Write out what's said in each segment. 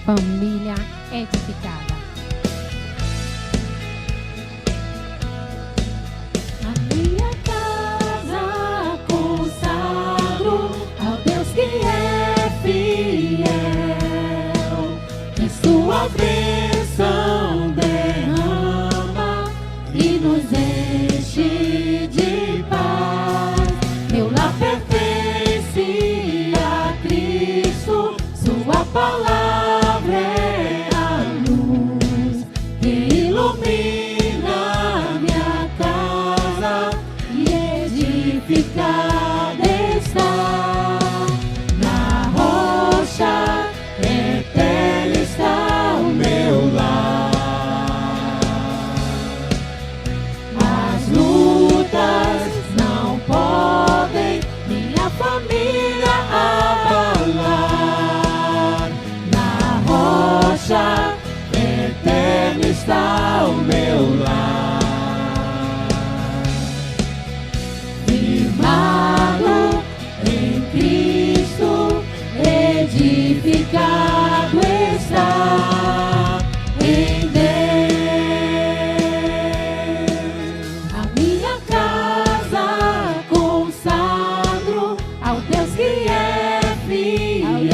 Família edificada. A minha casa consagro ao Deus que é fiel, que sua bênção derrama e nos enche de paz. Meu lar pertence a Cristo, sua palavra é a luz que ilumina minha casa e edificada está. Na rocha eterna está o meu lar. As lutas não podem minha família abalar. Na rocha eterna está o meu lar. Firmado em Cristo, edificado está em Deus. A minha casa consagro ao Deus que é fiel,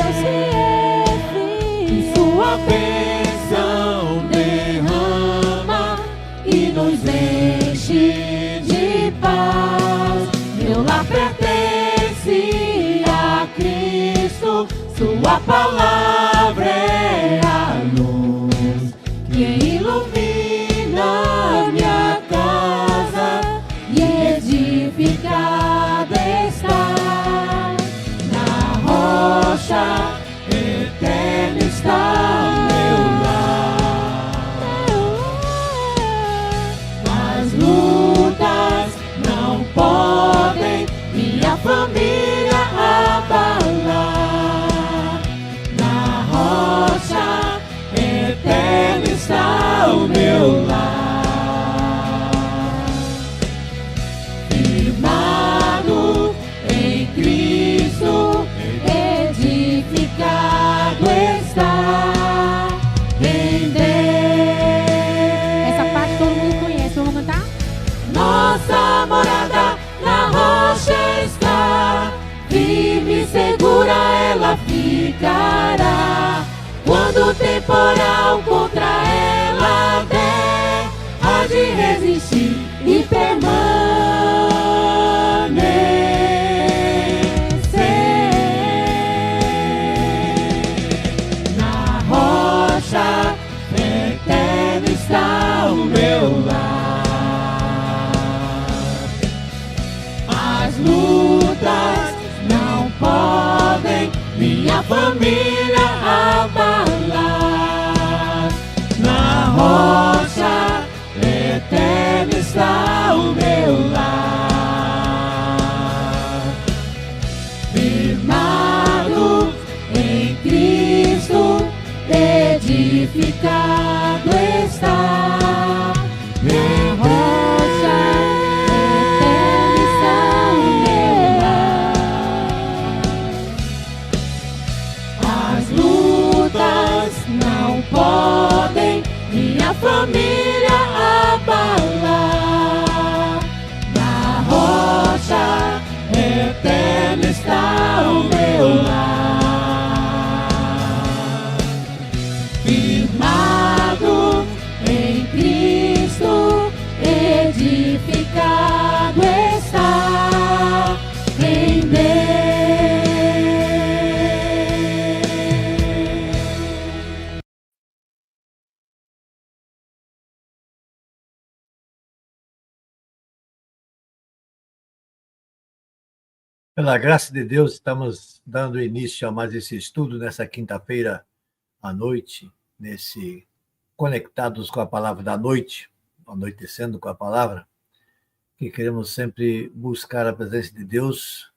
e sua bênção derrama e nos enche de paz. Meu lar pertence a Cristo, sua palavra é a luz que ilumina minha casa e edificada está. Na rocha eterna está meu lar. As lutas não podem minha família abalar. Na rocha eterna está o meu lar. Firmado em Cristo, edificado está em Deus. Essa parte todo mundo conhece, vamos cantar? Nossa morada na rocha está, firme e segura ela ficará. Quando o temporal contra ela der, há de resistir e permanecer. Na rocha eterna está o meu lar. As lutas não podem minha família abalar. Na rocha eterna está o meu lar. Firmado em Cristo, edificado está. Na rocha eterna está o meu lar. As lutas não podem minha família abalar. Na rocha eterna está o meu lar. Firmado em Cristo, edificado está em Deus. Pela graça de Deus, estamos dando início a mais esse estudo nessa quinta-feira à noite, nesse Conectados com a Palavra da Noite, anoitecendo com a Palavra, que queremos sempre buscar a presença de Deus.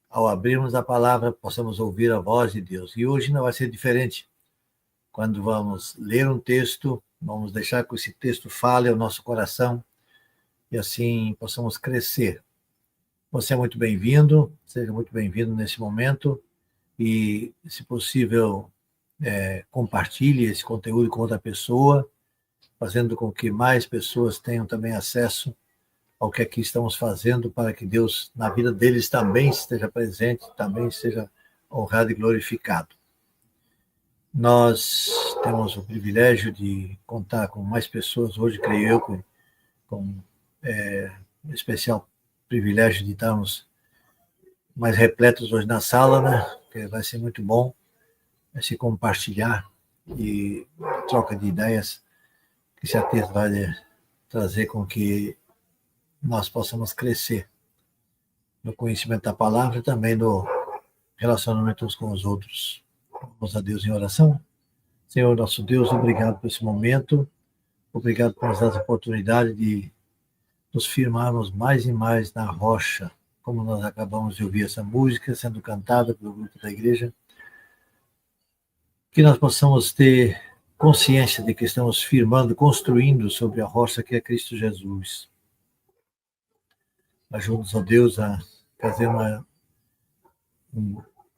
Ao abrirmos a palavra, possamos ouvir a voz de Deus. E hoje não vai ser diferente. Quando vamos ler um texto, vamos deixar que esse texto fale ao nosso coração e assim possamos crescer. Você é muito bem-vindo, seja muito bem-vindo nesse momento e, se possível, compartilhe esse conteúdo com outra pessoa, fazendo com que mais pessoas tenham também acesso ao que aqui estamos fazendo, para que Deus, na vida deles, também esteja presente, também seja honrado e glorificado. Nós temos o privilégio de contar com mais pessoas hoje, creio eu, com um especial privilégio de estarmos mais repletos hoje na sala, né? Porque vai ser muito bom se compartilhar e troca de ideias, que certeza vai trazer com que nós possamos crescer no conhecimento da palavra e também no relacionamento uns com os outros. Vamos a Deus em oração. Senhor, nosso Deus, obrigado por esse momento, obrigado por nos dar a oportunidade de nos firmarmos mais e mais na rocha, como nós acabamos de ouvir essa música sendo cantada pelo grupo da igreja, que nós possamos ter consciência de que estamos firmando, construindo sobre a rocha que é Cristo Jesus. Ajuda-nos, ó Deus, a fazer uma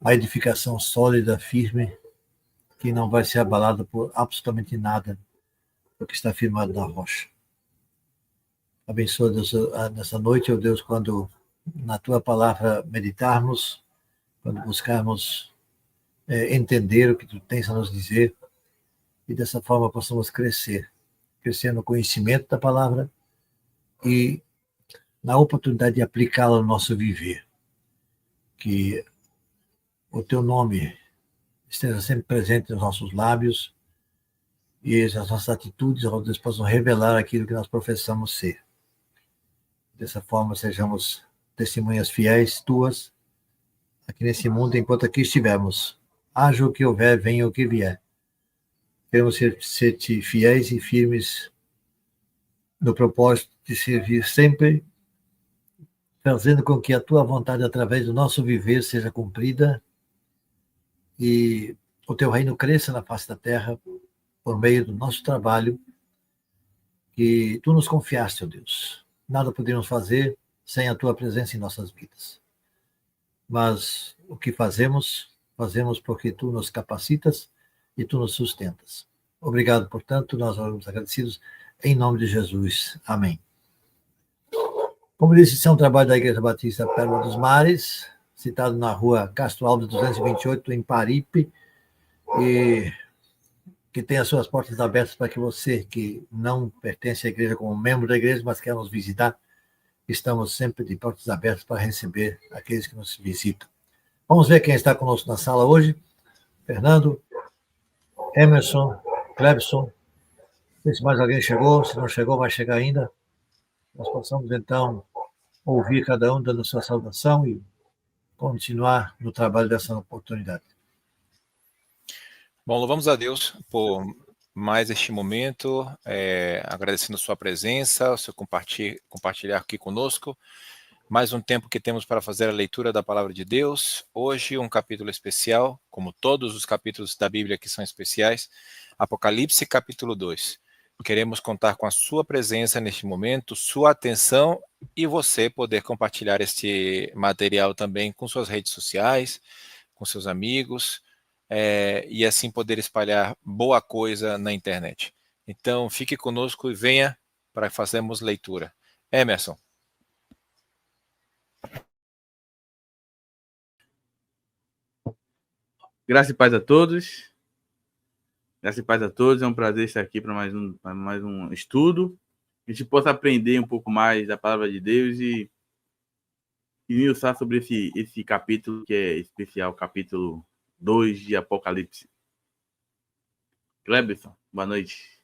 edificação sólida, firme, que não vai ser abalada por absolutamente nada do que está firmado na rocha. Abençoa, Deus, nessa noite, ó Deus, quando na Tua palavra meditarmos, quando buscarmos entender o que Tu tens a nos dizer, e dessa forma possamos crescer no conhecimento da palavra e na oportunidade de aplicá-la no nosso viver. Que o Teu nome esteja sempre presente nos nossos lábios e as nossas atitudes, ó Deus, possam revelar aquilo que nós professamos ser. Dessa forma, sejamos testemunhas fiéis Tuas aqui nesse mundo, enquanto aqui estivermos. Haja o que houver, venha o que vier. Queremos ser-te fiéis e firmes no propósito de servir sempre, fazendo com que a Tua vontade, através do nosso viver, seja cumprida e o Teu reino cresça na face da terra por meio do nosso trabalho que Tu nos confiaste, ó Deus. Nada poderíamos fazer sem a Tua presença em nossas vidas. Mas o que fazemos porque Tu nos capacitas e Tu nos sustentas. Obrigado, portanto, nós oramos agradecidos em nome de Jesus. Amém. Como disse, isso é um trabalho da Igreja Batista Pérola dos Mares, citado na rua Castro Alves 228, em Paripe, e que tem as suas portas abertas para que você, que não pertence à igreja como membro da igreja, mas quer nos visitar, estamos sempre de portas abertas para receber aqueles que nos visitam. Vamos ver quem está conosco na sala hoje. Fernando, Emerson, Clebson, se mais alguém chegou, se não chegou, vai chegar ainda. Nós possamos, então, ouvir cada um dando sua saudação e continuar no trabalho dessa oportunidade. Bom, louvamos a Deus por mais este momento, agradecendo a sua presença, o seu compartilhar aqui conosco. Mais um tempo que temos para fazer a leitura da Palavra de Deus. Hoje um capítulo especial, como todos os capítulos da Bíblia que são especiais, Apocalipse capítulo 2. Queremos contar com a sua presença neste momento, sua atenção e você poder compartilhar este material também com suas redes sociais, com seus amigos, e assim poder espalhar boa coisa na internet. Então, fique conosco e venha para que façamos leitura. Emerson. Graça e paz a todos. Graça e paz a todos. É um prazer estar aqui para mais um estudo. A gente possa aprender um pouco mais da palavra de Deus e esmiuçar sobre esse capítulo que é especial, capítulo 2 de Apocalipse. Clebson, boa noite.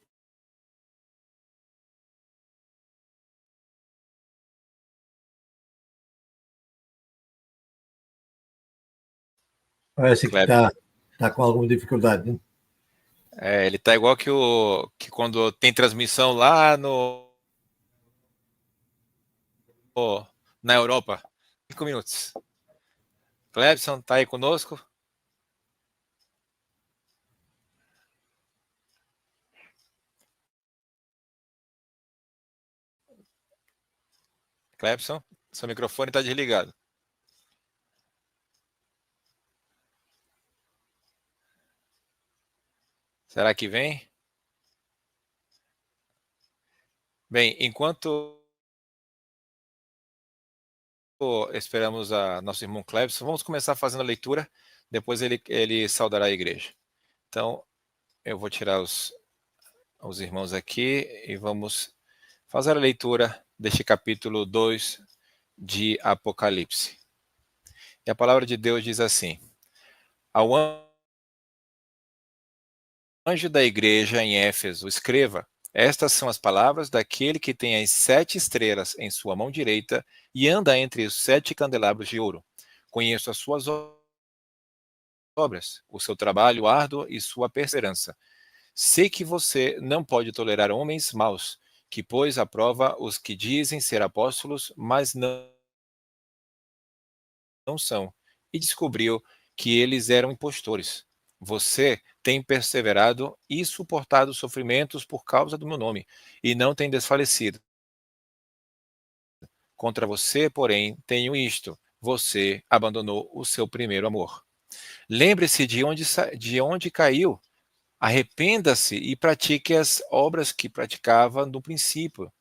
Parece que está com alguma dificuldade, né? Ele está igual que quando tem transmissão lá na Europa. 5 minutos. Clebson, está aí conosco? Clebson, seu microfone está desligado. Será que vem? Bem, enquanto esperamos a nosso irmão Clebson, vamos começar fazendo a leitura, depois ele saudará a igreja. Então, eu vou tirar os irmãos aqui e vamos fazer a leitura deste capítulo 2 de Apocalipse. E a palavra de Deus diz assim: ao anjo da igreja em Éfeso, escreva: estas são as palavras daquele que tem as 7 estrelas em sua mão direita e anda entre os 7 candelabros de ouro. Conheço as suas obras, o seu trabalho árduo e sua perseverança. Sei que você não pode tolerar homens maus, que pôs à prova os que dizem ser apóstolos, mas não são, e descobriu que eles eram impostores. Você tem perseverado e suportado sofrimentos por causa do meu nome, e não tem desfalecido. Contra você, porém, tenho isto: você abandonou o seu primeiro amor. Lembre-se de onde caiu, arrependa-se e pratique as obras que praticava no princípio.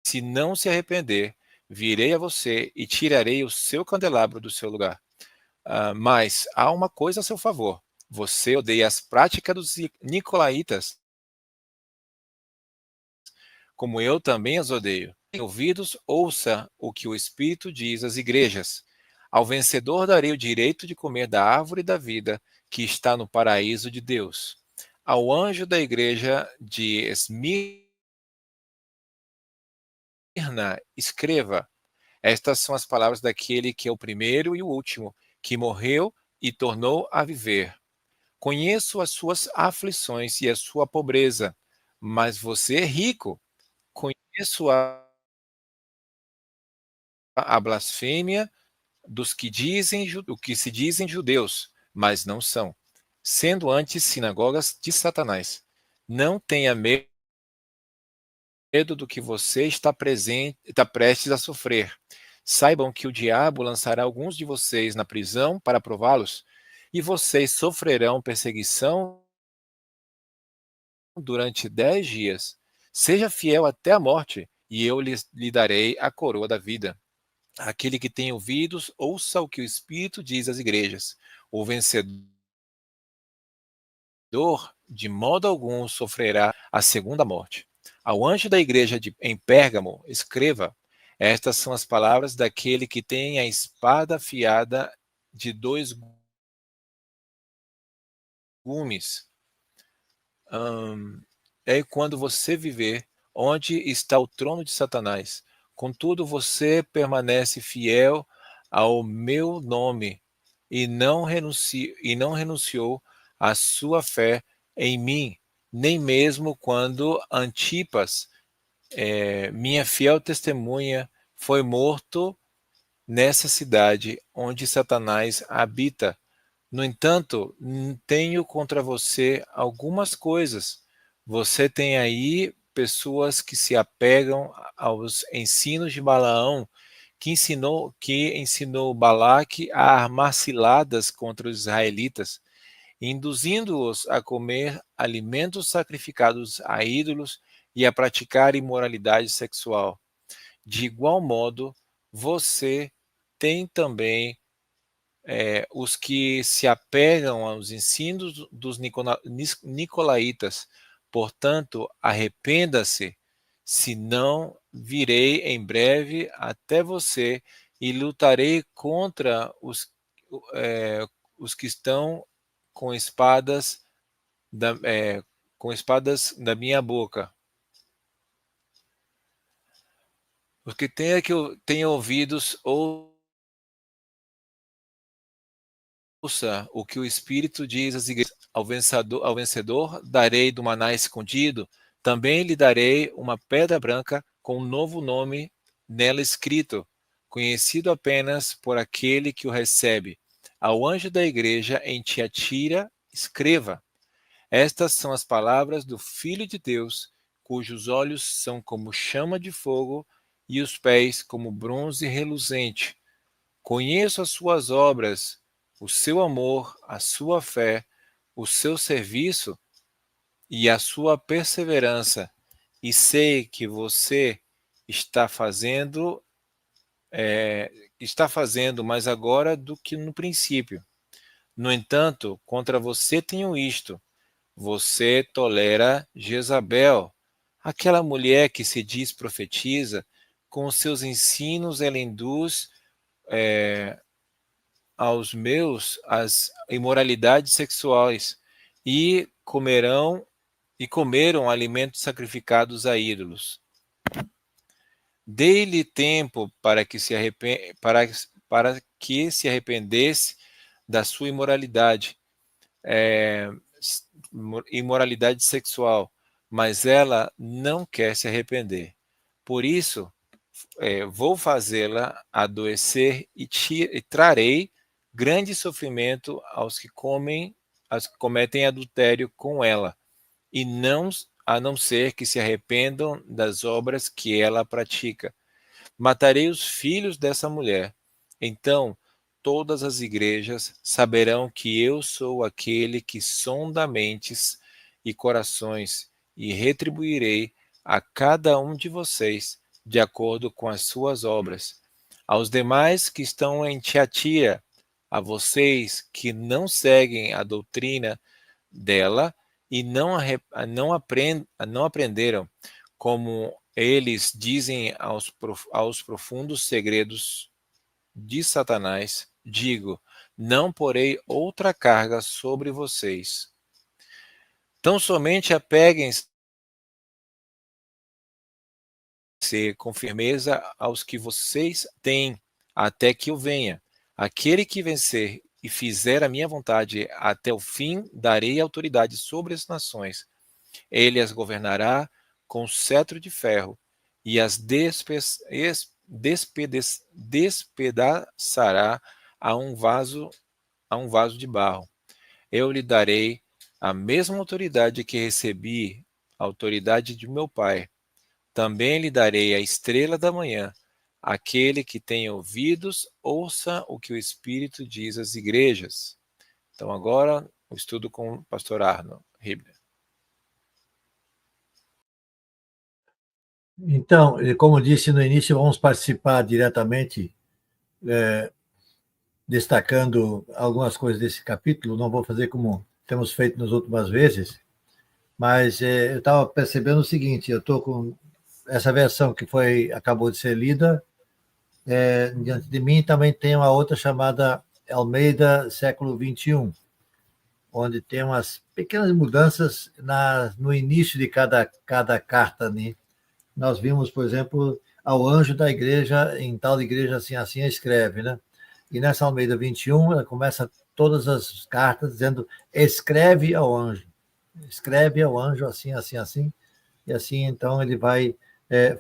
Se não se arrepender, virei a você e tirarei o seu candelabro do seu lugar. Mas há uma coisa a seu favor: você odeia as práticas dos nicolaítas, como eu também as odeio. Tem ouvidos, ouça o que o Espírito diz às igrejas. Ao vencedor darei o direito de comer da árvore da vida que está no paraíso de Deus. Ao anjo da igreja de Esmirna, escreva: estas são as palavras daquele que é o primeiro e o último, que morreu e tornou a viver. Conheço as suas aflições e a sua pobreza, mas você é rico. Conheço a blasfêmia dos que se dizem judeus, mas não são, sendo antes sinagogas de Satanás. Não tenha medo do que você está prestes a sofrer. Saibam que o diabo lançará alguns de vocês na prisão para prová-los, e vocês sofrerão perseguição durante 10 dias. Seja fiel até a morte, e eu lhe darei a coroa da vida. Aquele que tem ouvidos, ouça o que o Espírito diz às igrejas. O vencedor, de modo algum, sofrerá a segunda morte. Ao anjo da igreja em Pérgamo, escreva: estas são as palavras daquele que tem a espada afiada de 2 gumes. É quando você viver onde está o trono de Satanás. Contudo, você permanece fiel ao meu nome e não renunciou à sua fé em mim, nem mesmo quando Antipas, minha fiel testemunha, foi morto nessa cidade onde Satanás habita. No entanto, tenho contra você algumas coisas. Você tem aí pessoas que se apegam aos ensinos de Balaão, que ensinou Balaque a armar ciladas contra os israelitas, induzindo-os a comer alimentos sacrificados a ídolos e a praticar imoralidade sexual. De igual modo, você tem também os que se apegam aos ensinos dos nicolaítas. Portanto, arrependa-se, senão virei em breve até você e lutarei contra os que estão com espadas da minha boca. Os que têm ouvidos, ouça o que o Espírito diz às igrejas. Ao vencedor darei do maná escondido, também lhe darei uma pedra branca com um novo nome nela escrito, conhecido apenas por aquele que o recebe. Ao anjo da igreja em Tiatira, escreva: estas são as palavras do Filho de Deus, cujos olhos são como chama de fogo e os pés como bronze reluzente. Conheço as suas obras, o seu amor, a sua fé, o seu serviço e a sua perseverança, e sei que você está fazendo mais agora do que no princípio. No entanto, contra você tenho isto: você tolera Jezabel, aquela mulher que se diz profetiza. Com os seus ensinos ela induz aos meus as imoralidades sexuais, e comeram alimentos sacrificados a ídolos. Dei-lhe tempo para que se arrependesse da sua imoralidade sexual, mas ela não quer se arrepender. Por isso, vou fazê-la adoecer e trarei grande sofrimento aos que cometem adultério com ela, a não ser que se arrependam das obras que ela pratica. Matarei os filhos dessa mulher. Então todas as igrejas saberão que eu sou aquele que sonda mentes e corações, e retribuirei a cada um de vocês de acordo com as suas obras. Aos demais que estão em Tiatira, a vocês que não seguem a doutrina dela e não aprenderam, como eles dizem, aos profundos segredos de Satanás, digo: não porei outra carga sobre vocês. Tão somente apeguem-se com firmeza aos que vocês têm, até que eu venha. Aquele que vencer e fizer a minha vontade até o fim, darei autoridade sobre as nações. Ele as governará com cetro de ferro, e as despedaçará a um vaso de barro. Eu lhe darei a mesma autoridade que recebi, a autoridade de meu Pai. Também lhe darei a estrela da manhã. Aquele que tem ouvidos, ouça o que o Espírito diz às igrejas. Então agora o estudo com o pastor Arno Hibner. Então, como disse no início, vamos participar diretamente, destacando algumas coisas desse capítulo. Não vou fazer como temos feito nas últimas vezes, mas eu estava percebendo o seguinte: eu estou com essa versão que acabou de ser lida, diante de mim também tem uma outra chamada Almeida século XXI, onde tem umas pequenas mudanças no início de cada carta, né? Nós vimos, por exemplo, ao anjo da igreja, em tal igreja assim escreve, né? E nessa Almeida 21, ela começa todas as cartas dizendo: escreve ao anjo assim, e assim então ele vai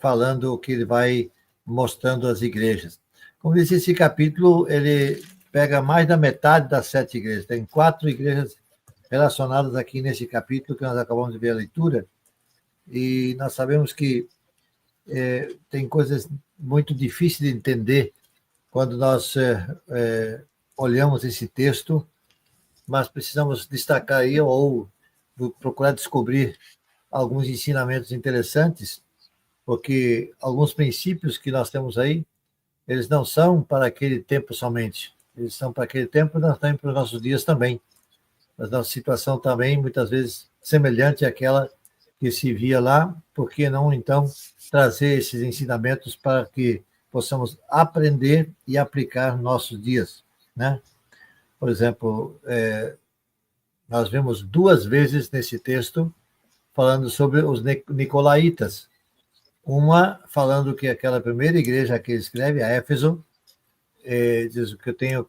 falando o que ele vai mostrando às igrejas. Como disse, esse capítulo, ele pega mais da metade das 7 igrejas. Tem 4 igrejas relacionadas aqui nesse capítulo que nós acabamos de ver a leitura, e nós sabemos que tem coisas muito difíceis de entender quando nós olhamos esse texto, mas precisamos destacar aí ou procurar descobrir alguns ensinamentos interessantes, porque alguns princípios que nós temos aí, eles não são para aquele tempo somente, eles são para aquele tempo e nós temos para os nossos dias também. Mas nossa situação também, muitas vezes, semelhante àquela que se via lá, por que não, então, trazer esses ensinamentos para que possamos aprender e aplicar nos nossos dias, né? Por exemplo, nós vemos 2 vezes nesse texto falando sobre os nicolaítas. Uma falando que aquela primeira igreja que ele escreve, a Éfeso, diz que eu tenho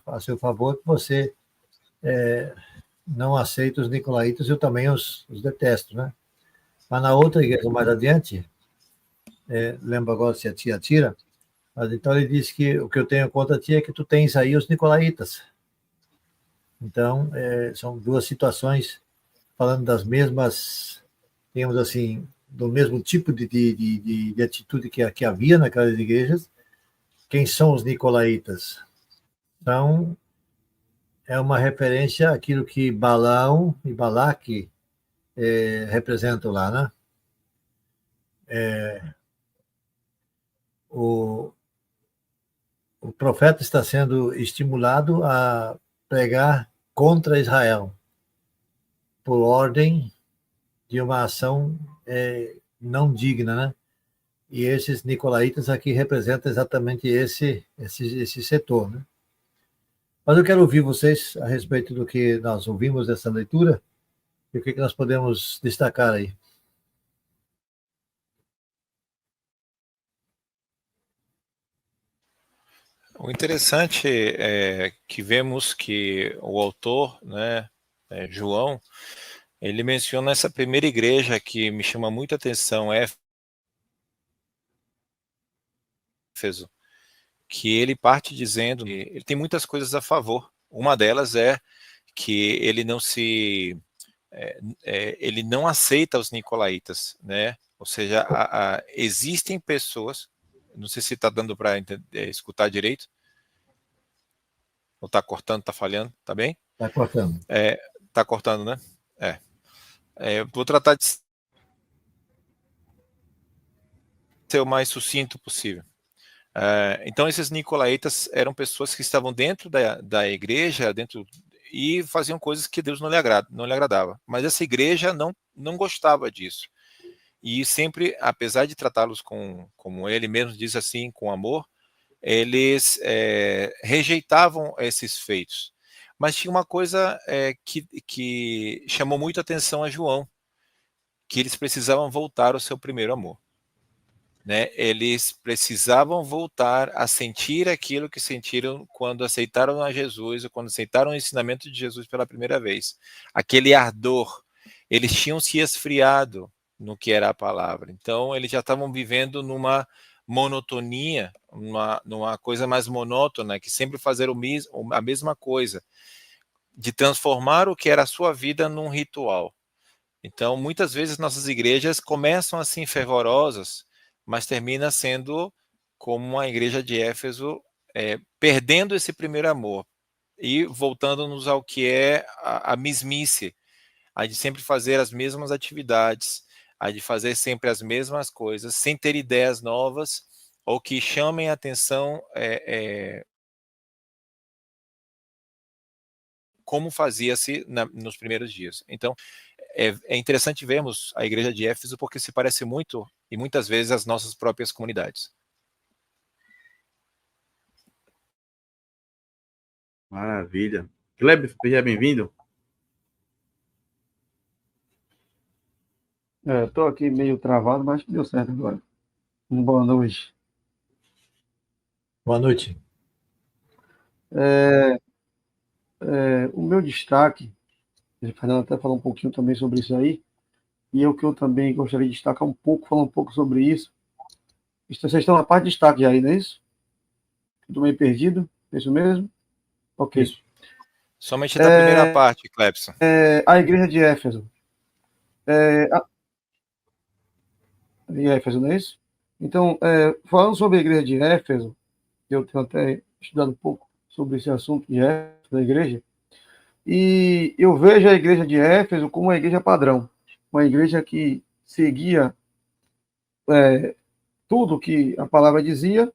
a seu favor que você não aceita os nicolaítas, eu também os detesto, né? Mas na outra igreja mais adiante, lembro agora se é Tiatira, mas então ele diz que o que eu tenho contra ti é que tu tens aí os nicolaítas. Então, são 2 situações falando das mesmas, digamos assim, do mesmo tipo de atitude que havia naquelas igrejas. Quem são os nicolaítas? São é uma referência àquilo que Balaão e Balaque representam lá, né? O profeta está sendo estimulado a pregar contra Israel por ordem de uma ação não digna, né? E esses nicolaítas aqui representam exatamente esse setor, né? Mas eu quero ouvir vocês a respeito do que nós ouvimos dessa leitura e o que nós podemos destacar aí. O interessante é que vemos que o autor, né, João, ele menciona essa primeira igreja que me chama muita atenção, Éfeso, que ele parte dizendo que ele tem muitas coisas a favor. Uma delas é que ele ele não aceita os nicolaítas, né? Ou seja, existem pessoas, não sei se está dando para escutar direito, ou está cortando, está falhando, tá bem? Está cortando. Está cortando, né? Vou tratar de ser o mais sucinto possível. Então, esses nicolaítas eram pessoas que estavam dentro da igreja, e faziam coisas que Deus não lhe agradava. Mas essa igreja não gostava disso. E sempre, apesar de tratá-los como ele mesmo diz assim, com amor, eles rejeitavam esses feitos. Mas tinha uma coisa que chamou muito a atenção a João, que eles precisavam voltar ao seu primeiro amor. Né? Eles precisavam voltar a sentir aquilo que sentiram quando aceitaram a Jesus, ou quando aceitaram o ensinamento de Jesus pela primeira vez. Aquele ardor. Eles tinham se esfriado no que era a palavra. Então, eles já estavam vivendo numa monotonia, numa coisa mais monótona, que sempre fazer a mesma coisa, de transformar o que era a sua vida num ritual. Então, muitas vezes nossas igrejas começam assim fervorosas, mas termina sendo como a igreja de Éfeso, perdendo esse primeiro amor e voltando-nos ao que é a mesmice, a de sempre fazer as mesmas atividades, a de fazer sempre as mesmas coisas, sem ter ideias novas ou que chamem a atenção como fazia-se nos primeiros dias. Então, é interessante vermos a igreja de Éfeso porque se parece muito, e muitas vezes, às nossas próprias comunidades. Maravilha. Kleber, seja bem-vindo. Estou aqui meio travado, mas deu certo agora. Boa noite. Boa noite. O meu destaque, o Fernando até falou um pouquinho também sobre isso aí, e o que eu também gostaria de destacar um pouco, falar um pouco sobre isso. Vocês estão na parte de destaque aí, não é isso? Estou meio perdido, é isso mesmo? Ok. Isso. Somente da primeira parte, Clepson. A igreja de Éfeso. Éfeso, não é isso? Então, falando sobre a igreja de Éfeso, eu tenho até estudado um pouco sobre esse assunto de Éfeso, da igreja, e eu vejo a igreja de Éfeso como uma igreja padrão, uma igreja que seguia tudo que a palavra dizia,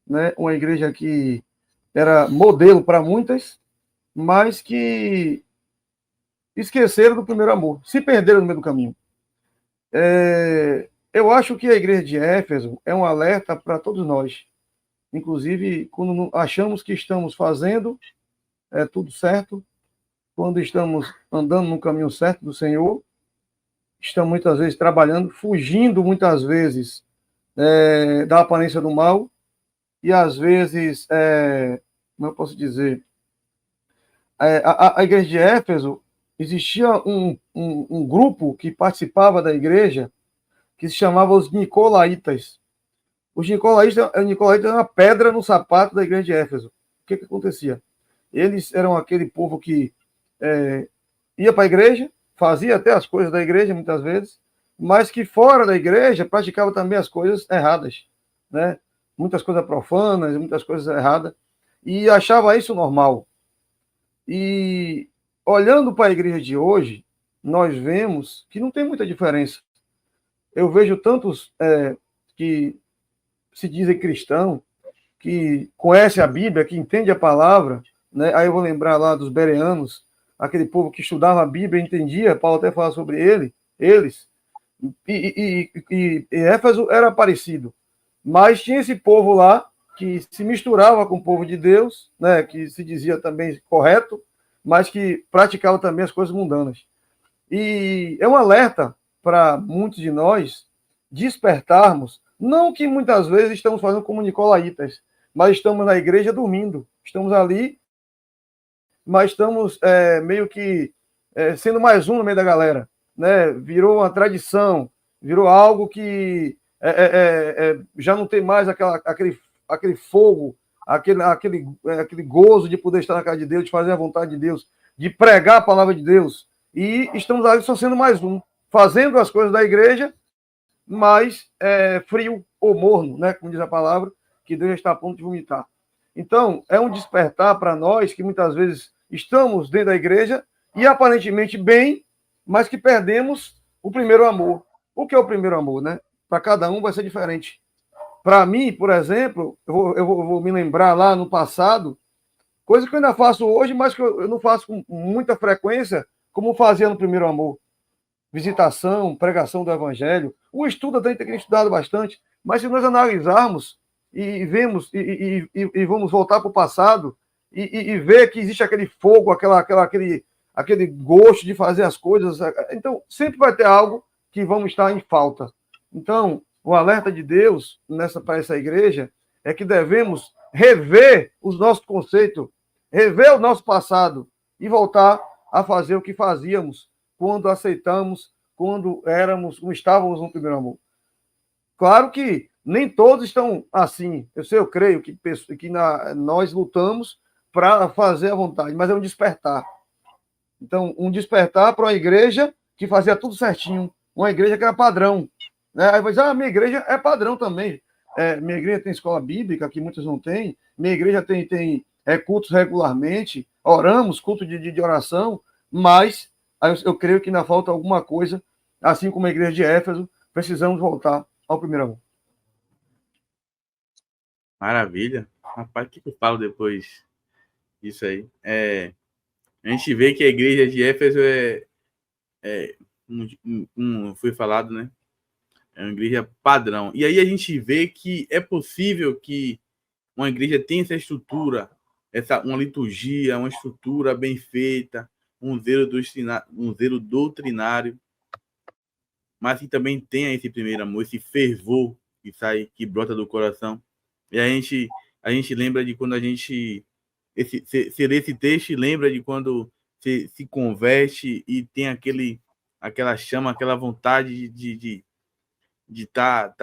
né? Uma igreja que era modelo para muitas, mas que esqueceram do primeiro amor, se perderam no meio do caminho. Eu acho que a igreja de Éfeso é um alerta para todos nós, inclusive quando achamos que estamos fazendo tudo certo, quando estamos andando no caminho certo do Senhor, estamos muitas vezes trabalhando, fugindo muitas vezes da aparência do mal, e às vezes, como eu posso dizer, a igreja de Éfeso, existia um grupo que participava da igreja que se chamava os Nicolaítas. Os Nicolaítas eram uma pedra no sapato da igreja de Éfeso. O que acontecia? Eles eram aquele povo que ia para a igreja, fazia até as coisas da igreja muitas vezes, mas que fora da igreja praticava também as coisas erradas, né? Muitas coisas profanas, muitas coisas erradas, e achava isso normal. E olhando para a igreja de hoje, nós vemos que não tem muita diferença. Eu vejo tantos que se dizem cristão, que conhece a Bíblia, que entende a palavra, né? Aí eu vou lembrar lá dos bereanos, aquele povo que estudava a Bíblia, entendia, Paulo até fala sobre eles, e Éfeso era parecido, mas tinha esse povo lá que se misturava com o povo de Deus, né? Que se dizia também correto, mas que praticava também as coisas mundanas. E é um alerta para muitos de nós despertarmos, não que muitas vezes estamos fazendo como nicolaítas, mas estamos na igreja dormindo, estamos ali, mas estamos meio que sendo mais um no meio da galera, né? Virou uma tradição, virou algo que já não tem mais aquele fogo, aquele gozo de poder estar na casa de Deus, de fazer a vontade de Deus, de pregar a palavra de Deus. E estamos ali só sendo mais um, fazendo as coisas da igreja, mas frio ou morno, né? Como diz a palavra, que Deus está a ponto de vomitar. Então, é um despertar para nós que muitas vezes estamos dentro da igreja e aparentemente bem, mas que perdemos o primeiro amor. O que é o primeiro amor, né? Para cada um vai ser diferente. Para mim, por exemplo, eu vou me lembrar lá no passado, coisa que eu ainda faço hoje, mas que eu não faço com muita frequência, como fazia no primeiro amor. Visitação, pregação do evangelho. O estudo até tem estudado bastante, mas se nós analisarmos e vemos e vamos voltar para o passado e ver que existe aquele fogo, aquele gosto de fazer as coisas, então sempre vai ter algo que vamos estar em falta. Então, o alerta de Deus para essa igreja é que devemos rever os nossos conceitos, rever o nosso passado e voltar a fazer o que fazíamos quando aceitamos, quando estávamos no primeiro amor. Claro que nem todos estão assim. Eu creio que nós lutamos para fazer a vontade, mas é um despertar. Então, um despertar para uma igreja que fazia tudo certinho, uma igreja que era padrão. Né? Aí vai dizer, minha igreja é padrão também. Minha igreja tem escola bíblica, que muitos não têm. Minha igreja tem cultos regularmente, oramos, culto de oração, mas eu creio que ainda falta alguma coisa, assim como a igreja de Éfeso, precisamos voltar ao primeiro amor. Maravilha. Rapaz, o que eu falo depois disso aí? A gente vê que a igreja de Éfeso foi falado, né? É uma igreja padrão. E aí a gente vê que é possível que uma igreja tenha essa estrutura, uma liturgia, uma estrutura bem feita, um zelo doutrinário, mas que também tenha esse primeiro amor, esse fervor que brota do coração. E a gente lembra de quando a gente se lê esse texto e lembra de quando se converte e tem aquela chama, aquela vontade de estar o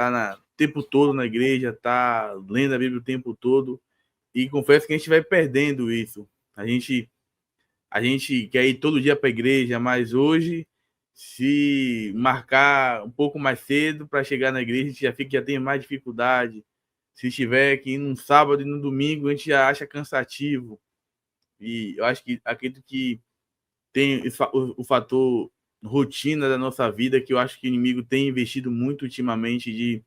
tempo todo na igreja, estar lendo a Bíblia o tempo todo. E confesso que a gente vai perdendo isso. A gente quer ir todo dia para a igreja, mas hoje, se marcar um pouco mais cedo para chegar na igreja, a gente já tem mais dificuldade. Se estiver aqui no sábado e no domingo, a gente já acha cansativo. E eu acho que acredito que tem o fator rotina da nossa vida, que eu acho que o inimigo tem investido muito ultimamente de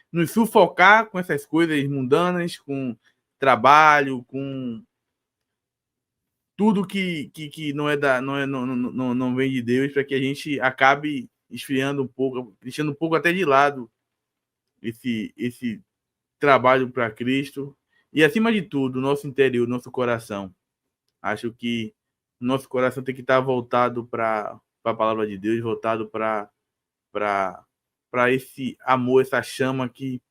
nos sufocar com essas coisas mundanas, com trabalho, com tudo que não vem de Deus, para que a gente acabe esfriando um pouco, deixando um pouco até de lado esse trabalho para Cristo. E, acima de tudo, o nosso interior, nosso coração. Acho que o nosso coração tem que estar voltado para a palavra de Deus, voltado para esse amor, essa chama que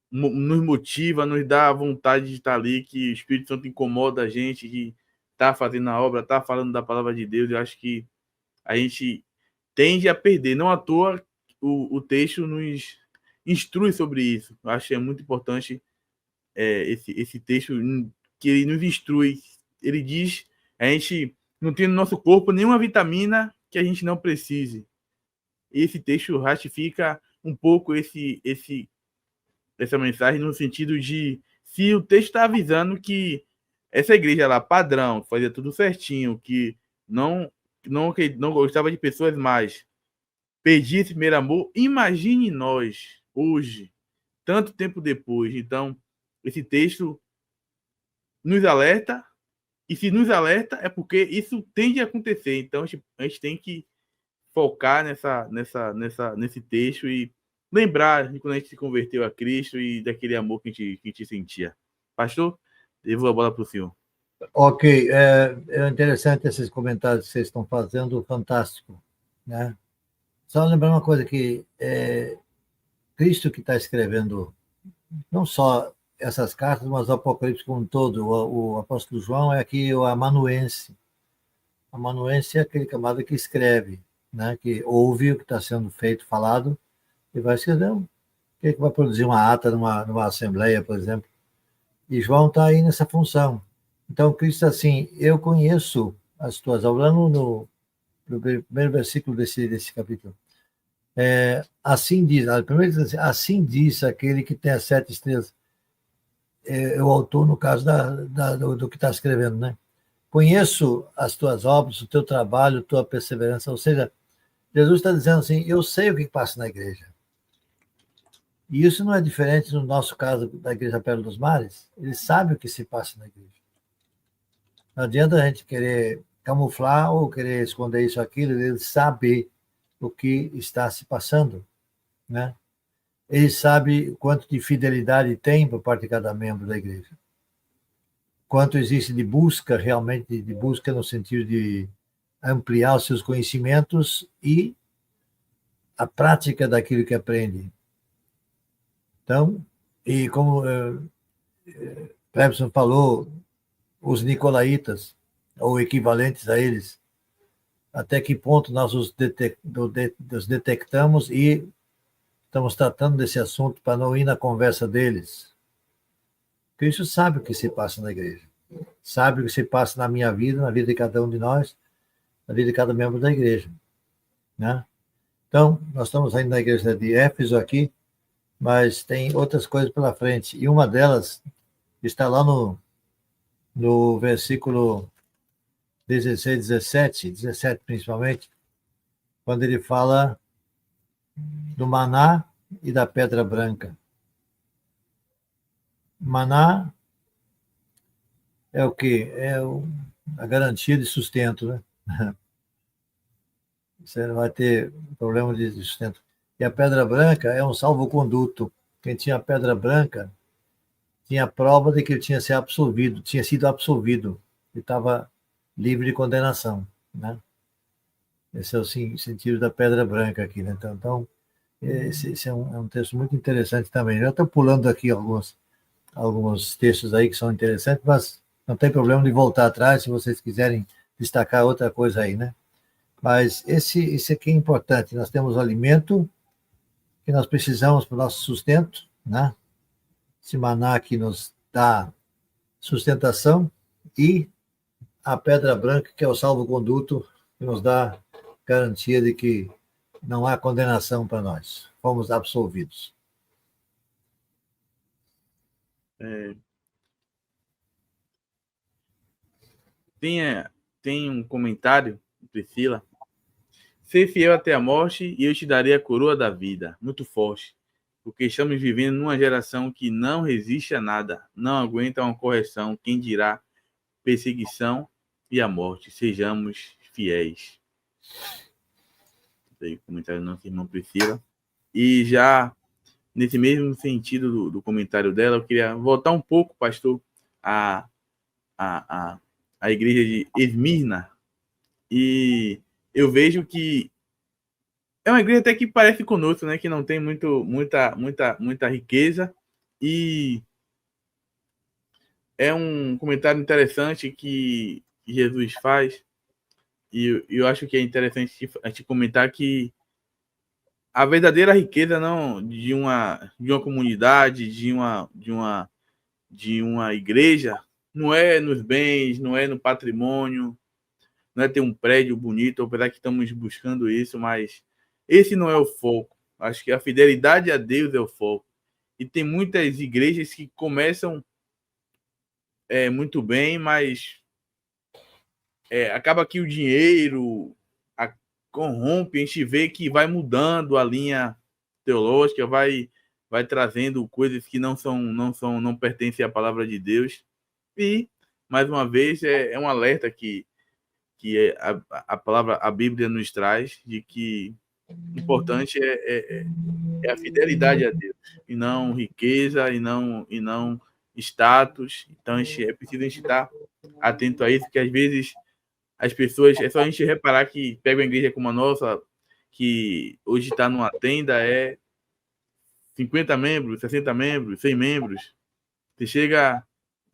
nos motiva, nos dá a vontade de estar ali, que o Espírito Santo incomoda a gente de estar fazendo a obra, estar falando da palavra de Deus. Eu acho que a gente tende a perder. Não à toa o texto nos instrui sobre isso. Eu acho que é muito importante esse texto que ele nos instrui. Ele diz, a gente não tem no nosso corpo nenhuma vitamina que a gente não precise. Esse texto ratifica um pouco essa mensagem, no sentido de, se o texto está avisando que essa igreja lá, padrão, que fazia tudo certinho, que não gostava de pessoas mais, perdia esse primeiro amor, imagine nós, hoje, tanto tempo depois. Então, esse texto nos alerta, e se nos alerta é porque isso tende a acontecer. Então, a gente tem que focar nesse texto e lembrar de quando a gente se converteu a Cristo e daquele amor que a gente sentia. Pastor, devo a bola para o senhor. Ok, é interessante esses comentários que vocês estão fazendo, fantástico, né? Só lembrar uma coisa, que Cristo que está escrevendo não só essas cartas, mas o Apocalipse como um todo. O apóstolo João é aqui o amanuense. Amanuense é aquele camarada que escreve, né? Que ouve o que está sendo feito, falado, e vai escrever. O que vai produzir uma ata numa assembleia, por exemplo. E João está aí nessa função. Então, Cristo, assim, eu conheço as tuas obras, no primeiro versículo desse capítulo. Assim diz, primeiro diz assim diz aquele que tem as 7 estrelas. É o autor, no caso, do que está escrevendo, né? Conheço as tuas obras, o teu trabalho, a tua perseverança. Ou seja, Jesus está dizendo assim, eu sei o que passa na igreja. E isso não é diferente no nosso caso da Igreja Pérola dos Mares. Ele sabe o que se passa na igreja. Não adianta a gente querer camuflar ou querer esconder isso, aquilo. Ele sabe o que está se passando, né? Ele sabe quanto de fidelidade tem por parte de cada membro da igreja. Quanto existe de busca, realmente, de busca no sentido de ampliar os seus conhecimentos e a prática daquilo que aprende. Então, e como Clebson falou, os nicolaítas, ou equivalentes a eles, até que ponto nós os detectamos e estamos tratando desse assunto para não ir na conversa deles. Cristo sabe o que se passa na igreja, sabe o que se passa na minha vida, na vida de cada um de nós, na vida de cada membro da igreja, né? Então, nós estamos ainda na igreja de Éfeso aqui, mas tem outras coisas pela frente, e uma delas está lá no versículo 16, 17 principalmente, quando ele fala do maná e da pedra branca. Maná é o quê? É a garantia de sustento, né? Você não vai ter problema de sustento. E a pedra branca é um salvo-conduto. Quem tinha pedra branca tinha a prova de que ele tinha sido absolvido, e estava livre de condenação, né? Esse é o sentido da pedra branca aqui, né? Então esse é um texto muito interessante também. Eu estou pulando aqui alguns textos aí que são interessantes, mas não tem problema de voltar atrás se vocês quiserem destacar outra coisa aí, né? Mas esse aqui é importante. Nós temos o alimento que nós precisamos para o nosso sustento, né? Esse maná que nos dá sustentação, e a pedra branca, que é o salvo-conduto, que nos dá garantia de que não há condenação para nós. Fomos absolvidos. Tem um comentário, Priscila. Ser fiel até a morte e eu te darei a coroa da vida. Muito forte. Porque estamos vivendo numa geração que não resiste a nada, não aguenta uma correção, quem dirá perseguição e a morte. Sejamos fiéis. Aí, comentário da nossa irmã Priscila. E já nesse mesmo sentido do comentário dela, eu queria voltar um pouco, pastor, a igreja de Esmirna. E eu vejo que é uma igreja até que parece conosco, né? Que não tem muita riqueza. E é um comentário interessante que Jesus faz. E eu acho que é interessante a gente comentar que a verdadeira riqueza não de uma comunidade, de uma igreja, não é nos bens, não é no patrimônio, não é ter um prédio bonito, apesar que estamos buscando isso, mas esse não é o foco. Acho que a fidelidade a Deus é o foco. E tem muitas igrejas que começam muito bem, mas acaba que o dinheiro corrompe, a gente vê que vai mudando a linha teológica, vai trazendo coisas que não pertencem à palavra de Deus. E, mais uma vez, é um alerta que a palavra, a Bíblia nos traz, de que o importante é a fidelidade a Deus, e não riqueza, e não status. Então, é preciso a gente estar atento a isso, porque às vezes as pessoas, é só a gente reparar que pega uma igreja como a nossa, que hoje está numa tenda, 50 membros, 60 membros, 100 membros. Você chega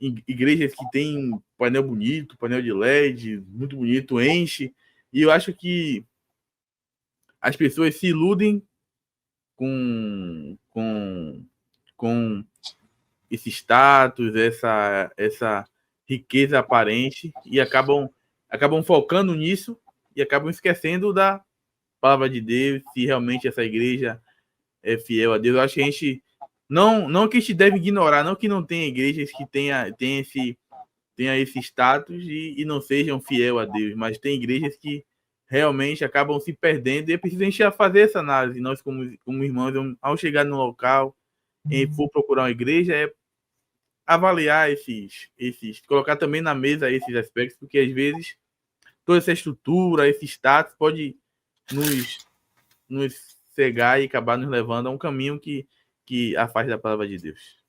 em igrejas que tem painel bonito, painel de LED, muito bonito, enche. E eu acho que as pessoas se iludem com esse status, essa riqueza aparente, e acabam focando nisso e acabam esquecendo da palavra de Deus, se realmente essa igreja é fiel a Deus. Eu acho que a gente não que a gente deve ignorar, não que não tenha igrejas que tenha esse status e não sejam fiel a Deus, mas tem igrejas que realmente acabam se perdendo, e é preciso a gente fazer essa análise. Nós, como irmãos, ao chegar no local e for procurar uma igreja, avaliar colocar também na mesa esses aspectos, porque às vezes toda essa estrutura, esse status pode nos cegar e acabar nos levando a um caminho que afasta da palavra de Deus.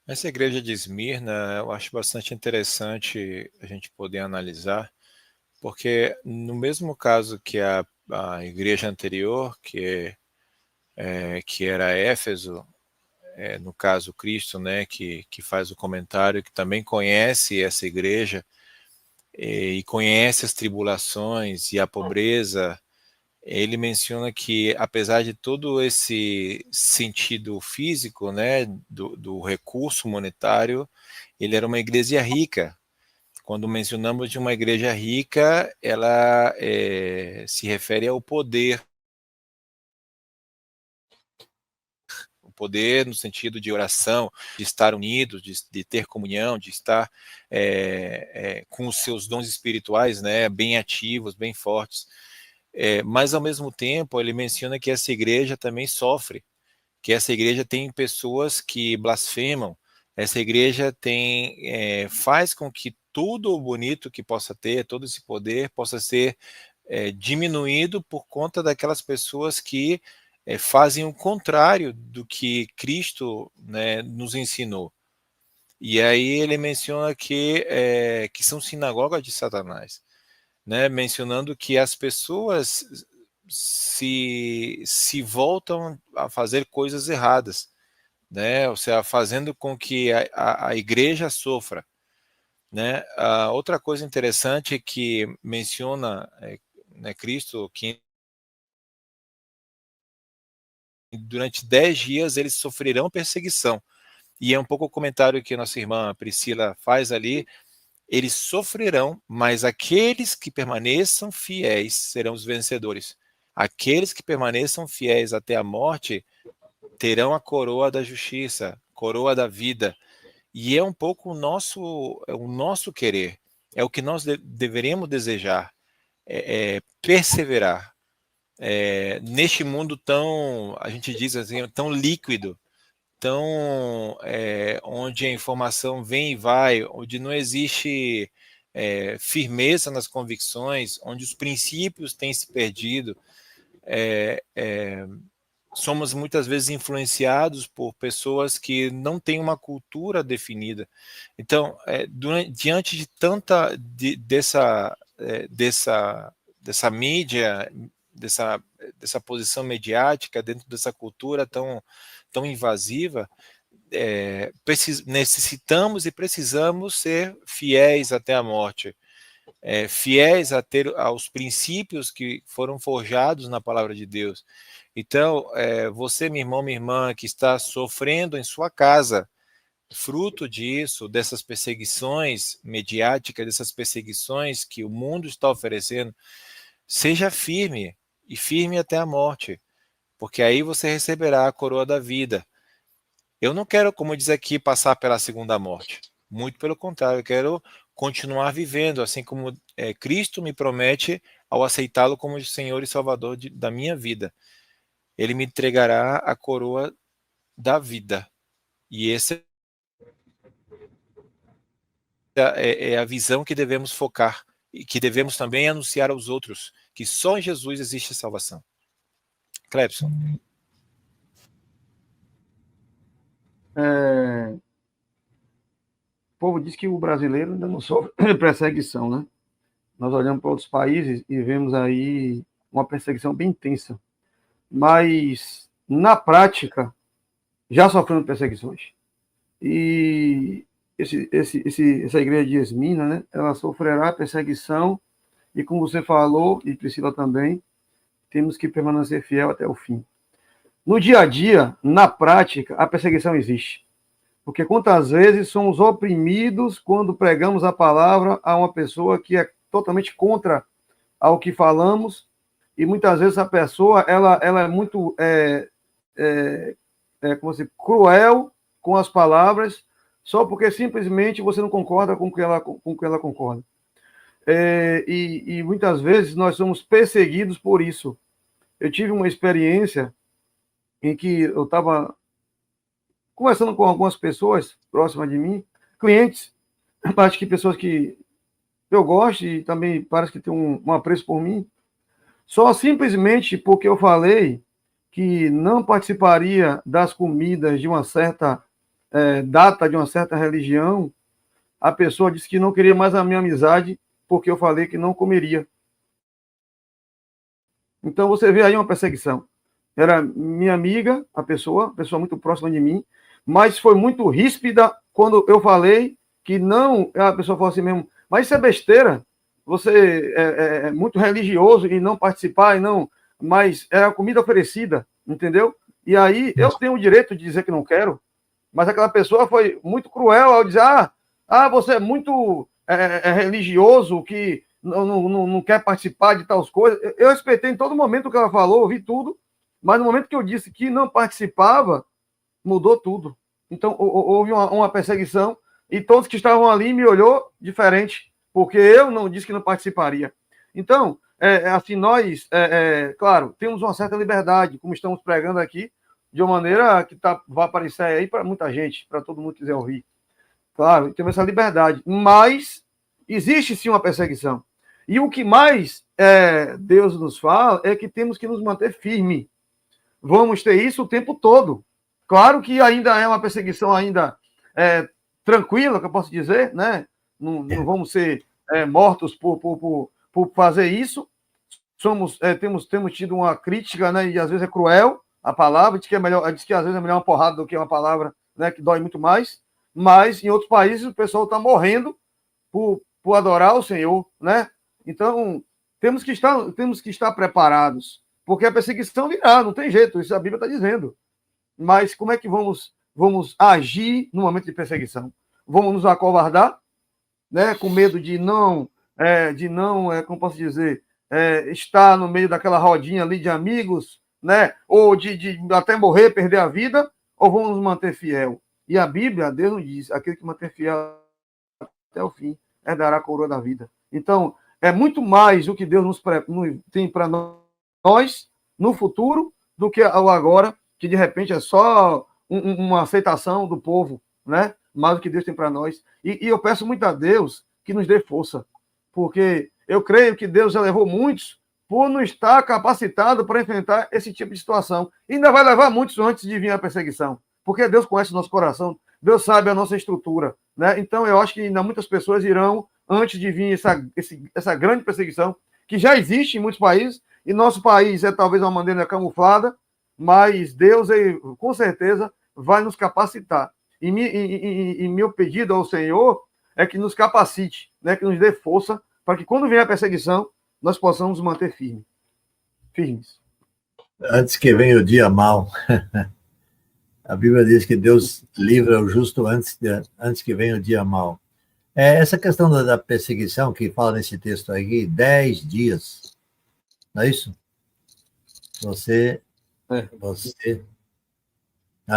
Essa igreja de Esmirna, eu acho bastante interessante a gente poder analisar, porque no mesmo caso que a igreja anterior, que era Éfeso, no caso Cristo, né, que faz o comentário, que também conhece essa igreja e conhece as tribulações e a pobreza, ele menciona que, apesar de todo esse sentido físico, né, do recurso monetário, ele era uma igreja rica. Quando mencionamos de uma igreja rica, ela se refere ao poder. O poder no sentido de oração, de estar unidos, de ter comunhão, de estar com os seus dons espirituais, né, bem ativos, bem fortes. Mas, ao mesmo tempo, ele menciona que essa igreja também sofre, que essa igreja tem pessoas que blasfemam, essa igreja faz com que tudo o bonito que possa ter, todo esse poder, possa ser diminuído por conta daquelas pessoas que fazem o contrário do que Cristo, né, nos ensinou. E aí ele menciona que são sinagogas de Satanás, né, mencionando que as pessoas se voltam a fazer coisas erradas, né, ou seja, fazendo com que a igreja sofra, né. Outra coisa interessante que menciona né, Cristo, que durante 10 dias eles sofrerão perseguição, e é um pouco o comentário que nossa irmã Priscila faz ali. Eles sofrerão, mas aqueles que permaneçam fiéis serão os vencedores. Aqueles que permaneçam fiéis até a morte terão a coroa da justiça, coroa da vida. E é um pouco o nosso querer, é o que nós deveremos desejar, perseverar. Neste mundo tão, a gente diz assim, tão líquido, tão onde a informação vem e vai, onde não existe firmeza nas convicções, onde os princípios têm se perdido, somos muitas vezes influenciados por pessoas que não têm uma cultura definida. Então, diante de dessa mídia, dessa posição mediática, dentro dessa cultura tão invasiva, necessitamos e precisamos ser fiéis até a morte, fiéis aos princípios que foram forjados na palavra de Deus. Então, você, meu irmão, minha irmã, que está sofrendo em sua casa, fruto disso, dessas perseguições mediáticas, dessas perseguições que o mundo está oferecendo, seja firme, e firme até a morte, porque aí você receberá a coroa da vida. Eu não quero, como diz aqui, passar pela segunda morte. Muito pelo contrário, eu quero continuar vivendo, assim como Cristo me promete ao aceitá-lo como Senhor e Salvador da minha vida. Ele me entregará a coroa da vida. E essa é a visão que devemos focar e que devemos também anunciar aos outros, que só em Jesus existe salvação. Clebson. O povo diz que o brasileiro ainda não sofre perseguição, né? Nós olhamos para outros países e vemos aí uma perseguição bem intensa. Mas, na prática, já sofrendo perseguições. E essa igreja de Esmina, né? Ela sofrerá perseguição e, como você falou, e Priscila também, temos que permanecer fiel até o fim. No dia a dia, na prática, a perseguição existe. Porque quantas vezes somos oprimidos quando pregamos a palavra a uma pessoa que é totalmente contra ao que falamos, e muitas vezes a pessoa ela é muito como se, cruel com as palavras, só porque simplesmente você não concorda com o que ela concorda. E muitas vezes nós somos perseguidos por isso. Eu tive uma experiência em que eu estava conversando com algumas pessoas próximas de mim, clientes, acho que pessoas que eu gosto e também parece que tem um apreço por mim, só simplesmente porque eu falei que não participaria das comidas de uma certa data, de uma certa religião, a pessoa disse que não queria mais a minha amizade porque eu falei que não comeria. Então você vê aí uma perseguição. Era minha amiga, a pessoa muito próxima de mim, mas foi muito ríspida quando eu falei que não, a pessoa falou assim mesmo, mas isso é besteira, você é muito religioso e não participar, e não, mas é a comida oferecida, entendeu? E aí eu tenho o direito de dizer que não quero, mas aquela pessoa foi muito cruel ao dizer, você é muito religioso, que não quer participar de tais coisas. Eu respeitei em todo momento o que ela falou, ouvi tudo, mas no momento que eu disse que não participava, mudou tudo. Então, houve uma perseguição e todos que estavam ali me olhou diferente, porque eu não disse que não participaria. Então, assim, nós, claro, temos uma certa liberdade, como estamos pregando aqui, de uma maneira que vai aparecer aí para muita gente, para todo mundo que quiser ouvir. Claro, temos essa liberdade, mas existe sim uma perseguição. E o que mais Deus nos fala é que temos que nos manter firme. Vamos ter isso o tempo todo. Claro que ainda é uma perseguição ainda tranquila, que eu posso dizer, né? Não vamos ser mortos por fazer isso. Temos tido uma crítica, né? E às vezes é cruel a palavra, diz que às vezes é melhor uma porrada do que uma palavra, né? Que dói muito mais. Mas em outros países o pessoal está morrendo por adorar o Senhor, né? Então temos que estar preparados, porque a perseguição virá, não tem jeito, isso a Bíblia está dizendo. Mas como é que vamos agir no momento de perseguição? Vamos nos acovardar, né? Com medo de não, como posso dizer, estar no meio daquela rodinha ali de amigos, né? Ou de até morrer, perder a vida, ou vamos nos manter fiel? E a Bíblia, Deus nos diz, aquele que manter fiel até o fim, herdará a coroa da vida. Então, é muito mais o que Deus tem para nós no futuro do que o agora, que de repente é só uma aceitação do povo, né? Mais do que Deus tem para nós. E eu peço muito a Deus que nos dê força, porque eu creio que Deus já levou muitos por não estar capacitado para enfrentar esse tipo de situação. E ainda vai levar muitos antes de vir a perseguição, porque Deus conhece o nosso coração, Deus sabe a nossa estrutura, né? Então eu acho que ainda muitas pessoas irão antes de vir essa grande perseguição, que já existe em muitos países, e nosso país é talvez uma maneira camuflada, mas Deus, com certeza, vai nos capacitar. E meu pedido ao Senhor é que nos capacite, né, que nos dê força, para que quando vier a perseguição, nós possamos nos manter firmes. Antes que venha o dia mau. A Bíblia diz que Deus livra o justo antes que venha o dia mau. Essa questão da perseguição que fala nesse texto aqui, 10 dias, não é isso? Você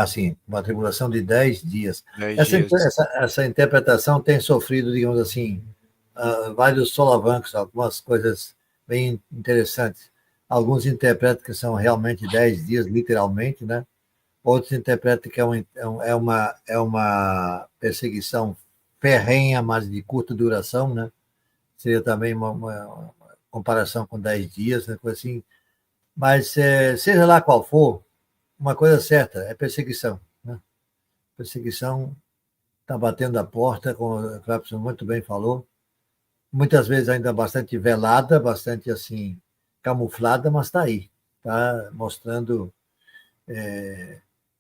sim, uma tribulação de 10 dias. 10 Essa, dias. essa interpretação tem sofrido, digamos assim, vários solavancos, algumas coisas bem interessantes. Alguns interpretam que são realmente 10 dias, literalmente, né? Outros interpretam que é uma perseguição ferrenha, mas de curta duração, né? Seria também uma comparação com 10 dias, né? Coisa assim. Mas, seja lá qual for, uma coisa certa, é perseguição. Né? Perseguição está batendo a porta, como o Cláudio muito bem falou, muitas vezes ainda bastante velada, bastante assim, camuflada, mas está aí. Está mostrando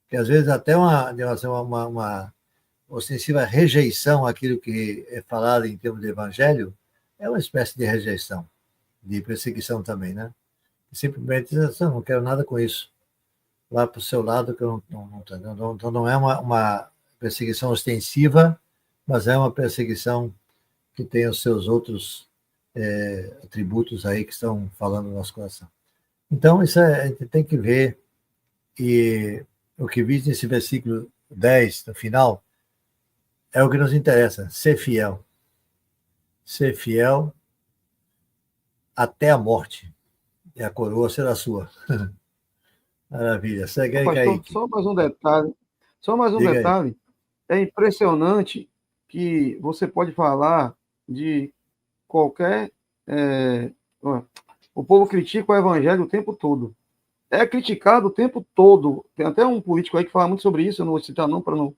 que às vezes até uma ostensiva rejeição àquilo que é falado em termos de evangelho, é uma espécie de rejeição, de perseguição também, né? Simplesmente diz assim, não quero nada com isso. Lá para o seu lado, que eu então não é uma perseguição ostensiva, mas é uma perseguição que tem os seus outros atributos aí que estão falando no nosso coração. Então, isso a gente tem que ver, e o que diz nesse versículo 10, no final, é o que nos interessa, ser fiel. Ser fiel até a morte, e a coroa será sua. Maravilha. Segue aí, Pastor, Kaique. só mais um Diga aí. detalhe. É impressionante que você pode falar de qualquer. O povo critica o evangelho o tempo todo. É criticado o tempo todo. Tem até um político aí que fala muito sobre isso, eu não vou citar não, para não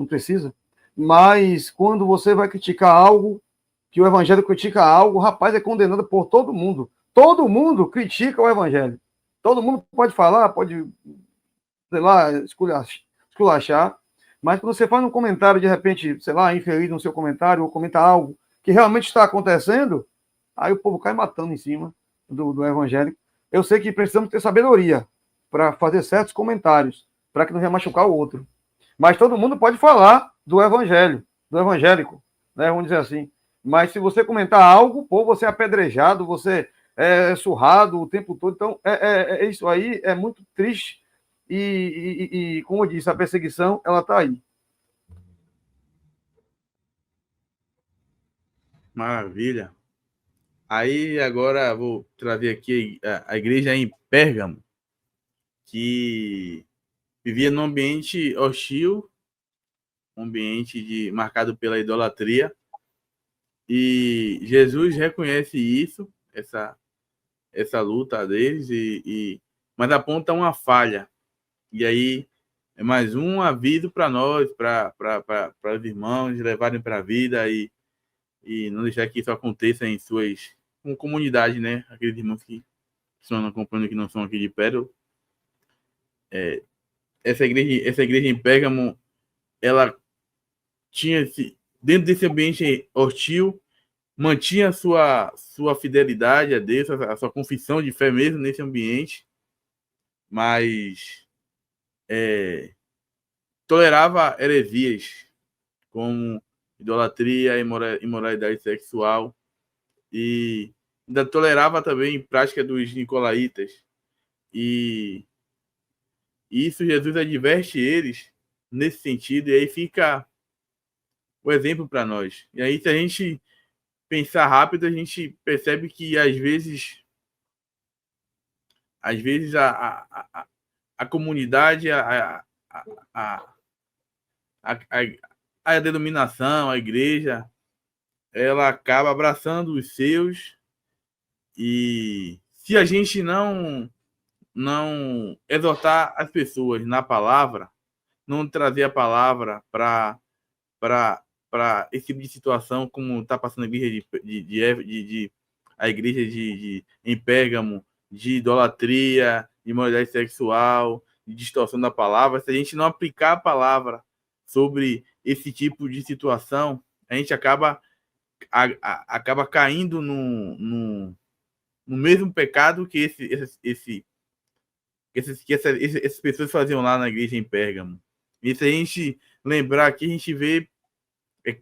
precisa. Mas quando você vai criticar algo, que o evangelho critica algo, o rapaz é condenado por todo mundo. Todo mundo critica o evangelho. Todo mundo pode falar, pode, sei lá, esculachar, mas quando você faz um comentário, de repente, sei lá, infeliz no seu comentário, ou comenta algo que realmente está acontecendo, aí o povo cai matando em cima do evangélico. Eu sei que precisamos ter sabedoria para fazer certos comentários, para que não venha machucar o outro. Mas todo mundo pode falar do evangelho, do evangélico, né? Vamos dizer assim. Mas se você comentar algo, pô, você é apedrejado, você é surrado o tempo todo. Então, isso aí é muito triste. E, como eu disse, a perseguição, ela está aí. Maravilha. Aí agora vou trazer aqui a igreja em Pérgamo, que vivia num ambiente hostil, um ambiente marcado pela idolatria. E Jesus reconhece isso, essa luta deles, mas aponta uma falha. E aí é mais um aviso para nós, para os irmãos levarem para a vida e não deixar que isso aconteça em suas comunidades, né? Aqueles irmãos que estão acompanhando, que não são aqui de Pérola. Essa igreja em Pérgamo, ela tinha dentro desse ambiente hostil, mantinha a sua fidelidade a Deus, a sua confissão de fé mesmo nesse ambiente, mas tolerava heresias como idolatria, imoralidade sexual, e ainda tolerava também prática dos nicolaítas. E isso Jesus adverte eles nesse sentido, e aí fica o exemplo para nós. E aí, se a gente pensar rápido, a gente percebe que às vezes a comunidade, a denominação, a igreja, ela acaba abraçando os seus, e se a gente não exortar as pessoas na palavra, não trazer a palavra para esse tipo de situação, como está passando a igreja a igreja em Pérgamo, de idolatria, de imoralidade sexual, de distorção da palavra, se a gente não aplicar a palavra sobre esse tipo de situação, a gente acaba caindo no mesmo pecado que essas pessoas faziam lá na igreja em Pérgamo. E se a gente lembrar aqui, a gente vê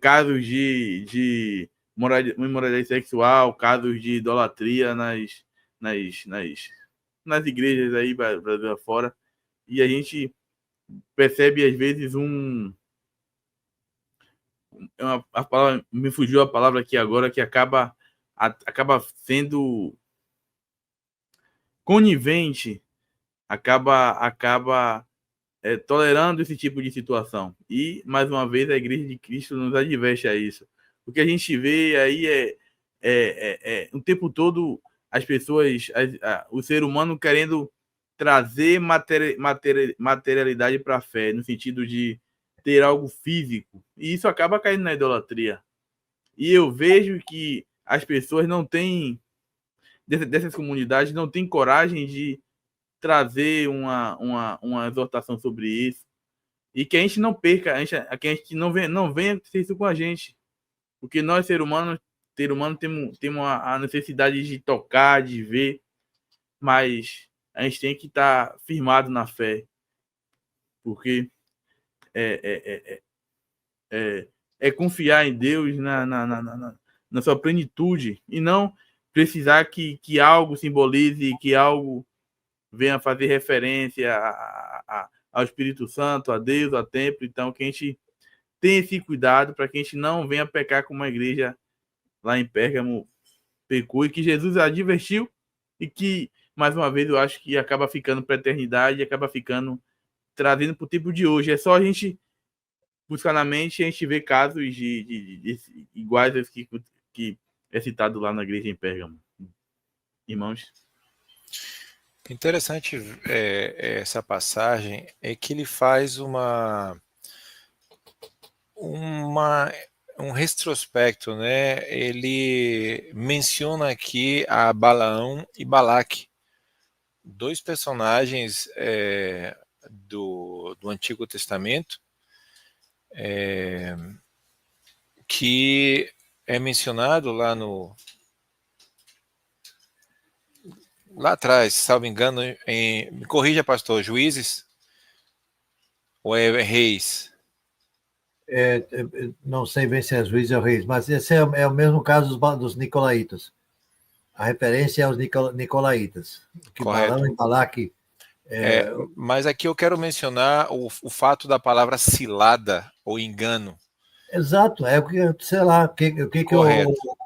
casos de imoralidade sexual, casos de idolatria nas igrejas aí Brasil afora, e a gente percebe às vezes a palavra, me fugiu a palavra aqui agora, que acaba sendo conivente, acaba tolerando esse tipo de situação. E, mais uma vez, a Igreja de Cristo nos adverte a isso. O que a gente vê aí o tempo todo as pessoas, o ser humano querendo trazer materialidade para a fé, no sentido de ter algo físico. E isso acaba caindo na idolatria. E eu vejo que as pessoas não têm, dessas comunidades, não têm coragem de trazer uma exortação sobre isso. E que a gente não perca, que a gente não venha acontecer isso com a gente. Porque nós, ser humano temos a necessidade de tocar, de ver, mas a gente tem que estar firmado na fé. Porque é confiar em Deus na sua plenitude e não precisar que algo simbolize, que algo venha fazer referência ao Espírito Santo, a Deus, ao templo. Então, que a gente tenha esse cuidado para que a gente não venha pecar como a igreja lá em Pérgamo pecou, e que Jesus advertiu, e que, mais uma vez, eu acho que acaba ficando para a eternidade, acaba ficando trazendo para o tempo de hoje. É só a gente buscar na mente e a gente vê casos de iguais aos que é citado lá na igreja em Pérgamo. Irmãos? Interessante essa passagem é que ele faz um retrospecto, né? Ele menciona aqui a Balaão e Balaque, dois personagens do Antigo Testamento, que é mencionado lá atrás, salvo engano, me corrija, pastor, Juízes ou é Reis? Não sei bem se é Juízes ou Reis, mas esse é o mesmo caso dos Nicolaitas. A referência é aos Nicolaitas, que Correto. Balaão e Balaque. Mas aqui eu quero mencionar o fato da palavra cilada ou engano. Exato, é o que, sei lá, o que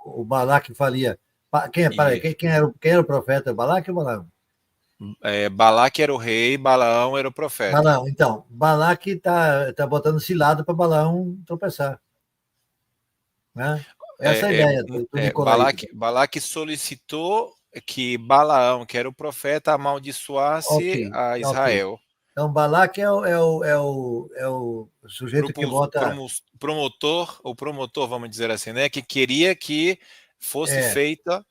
o Balaque faria. Quem era o profeta? Balaque ou Balaão? Balaque era o rei, Balaão era o profeta. Balaão, então, Balaque tá botando cilada para Balaão tropeçar. Né? Essa é a ideia do Nicolaíta. Balaque solicitou que Balaão, que era o profeta, amaldiçoasse a Israel. Okay. Então, Balaque é o sujeito que bota... O promotor, vamos dizer assim, né? Que queria que fosse feita...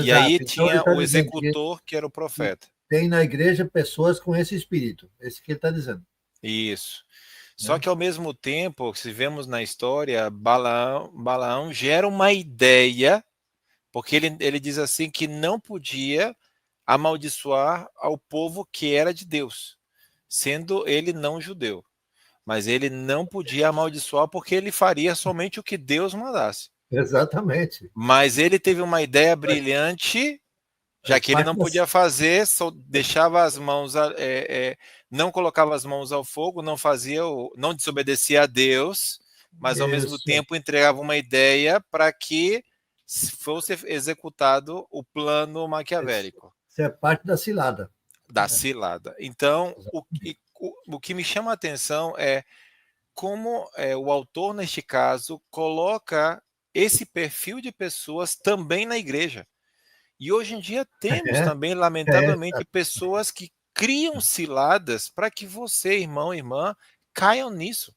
e aí então, tinha o executor, que era o profeta. Tem na igreja pessoas com esse espírito, esse que ele está dizendo. Isso. Só que, ao mesmo tempo, se vemos na história, Balaão gera uma ideia, porque ele diz assim que não podia amaldiçoar ao povo que era de Deus, sendo ele não judeu. Mas ele não podia amaldiçoar porque ele faria somente o que Deus mandasse. Exatamente. Mas ele teve uma ideia brilhante, já que ele não podia fazer, só deixava as mãos, não colocava as mãos ao fogo, não desobedecia a Deus, mas ao mesmo tempo entregava uma ideia para que fosse executado o plano maquiavélico. Isso é parte da cilada. Da cilada. Então, o que me chama a atenção é como o autor, neste caso, coloca esse perfil de pessoas também na igreja. E hoje em dia temos também, lamentavelmente, pessoas que criam ciladas para que você, irmão, irmã, caiam nisso.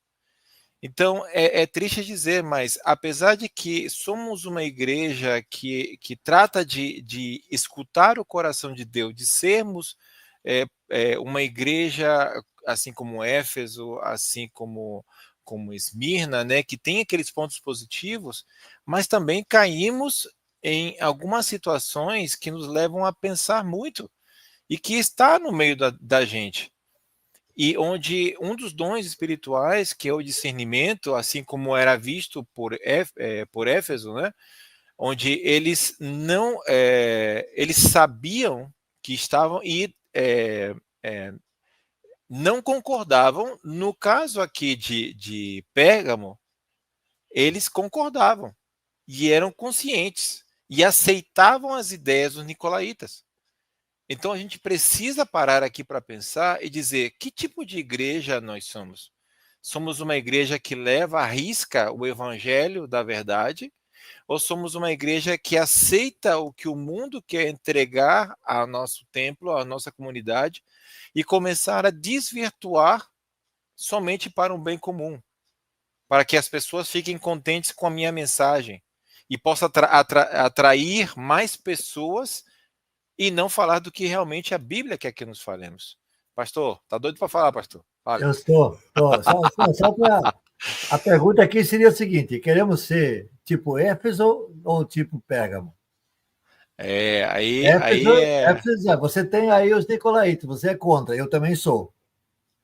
Então, é triste dizer, mas apesar de que somos uma igreja que trata de escutar o coração de Deus, de sermos uma igreja, assim como Éfeso, assim como Esmirna, né, que tem aqueles pontos positivos, mas também caímos em algumas situações que nos levam a pensar muito e que está no meio da gente. E onde um dos dons espirituais, que é o discernimento, assim como era visto por Éfeso, né, onde eles eles sabiam que estavam e não concordavam. No caso aqui de Pérgamo, eles concordavam e eram conscientes e aceitavam as ideias dos nicolaítas. Então a gente precisa parar aqui para pensar e dizer que tipo de igreja nós somos. Somos uma igreja que leva à risca o evangelho da verdade, ou somos uma igreja que aceita o que o mundo quer entregar ao nosso templo, à nossa comunidade, e começar a desvirtuar somente para um bem comum, para que as pessoas fiquem contentes com a minha mensagem e possa atrair mais pessoas e não falar do que realmente a Bíblia quer que nos falemos. Pastor, tá doido para falar, pastor? Fale. Eu estou. Só para... A pergunta aqui seria o seguinte: queremos ser tipo Éfeso ou tipo Pérgamo? Éfeso, você tem aí os nicolaítas, você é contra, eu também sou.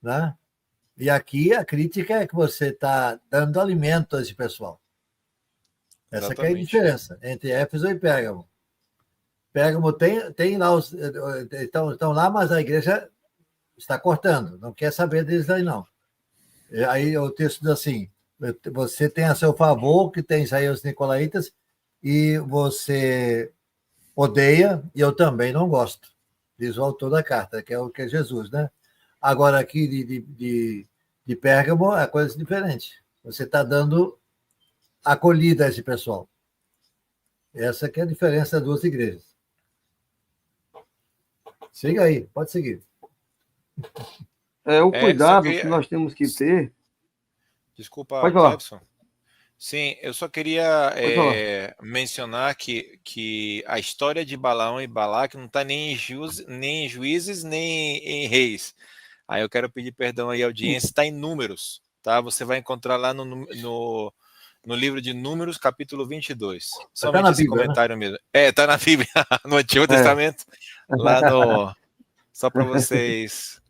Né? E aqui a crítica é que você está dando alimento a esse pessoal. Essa que é a diferença entre Éfeso e Pérgamo. Pérgamo tem lá estão lá, mas a igreja está cortando, não quer saber deles aí, não. Aí o texto diz assim: você tem a seu favor, que tem aí os nicolaítas, e você odeia, e eu também não gosto, diz o autor da carta, que é o que é Jesus, né? Agora, aqui de Pérgamo, é coisa diferente. Você está dando acolhida a esse pessoal. Essa que é a diferença das duas igrejas. Siga aí, pode seguir. O cuidado que nós temos que ter... Desculpa, pode falar. Clebson. Sim, eu só queria mencionar que a história de Balaão e Balaque não está nem em Juízes, nem em Reis. Aí eu quero pedir perdão aí à audiência, está em Números, tá? Você vai encontrar lá no livro de Números, capítulo 22. Somente na esse Bíblia, comentário, né? Mesmo. Está na Bíblia, no Antigo Testamento, lá no... Só para vocês...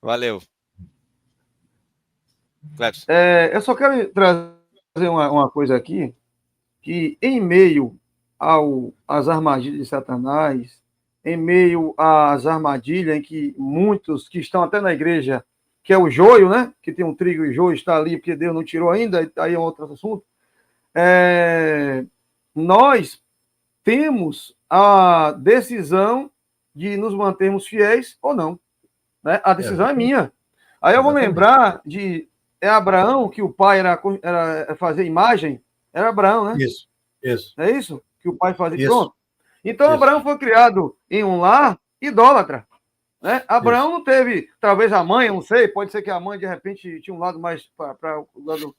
Valeu. Clebson. Eu só quero trazer uma coisa aqui, que em meio às armadilhas de Satanás, em meio às armadilhas em que muitos que estão até na igreja, que é o joio, né? Que tem um trigo e joio, está ali porque Deus não tirou ainda, aí é outro assunto. Nós temos a decisão de nos mantermos fiéis ou não. Né? A decisão é minha. Aí eu vou lembrar de Abraão, que o pai era fazer imagem, era Abraão, né? Isso. É isso? Que o pai fazia. Isso. Pronto. Então, isso. Abraão foi criado em um lar idólatra. Né? Abraão não teve, talvez a mãe, eu não sei, pode ser que a mãe, de repente, tinha um lado mais para o lado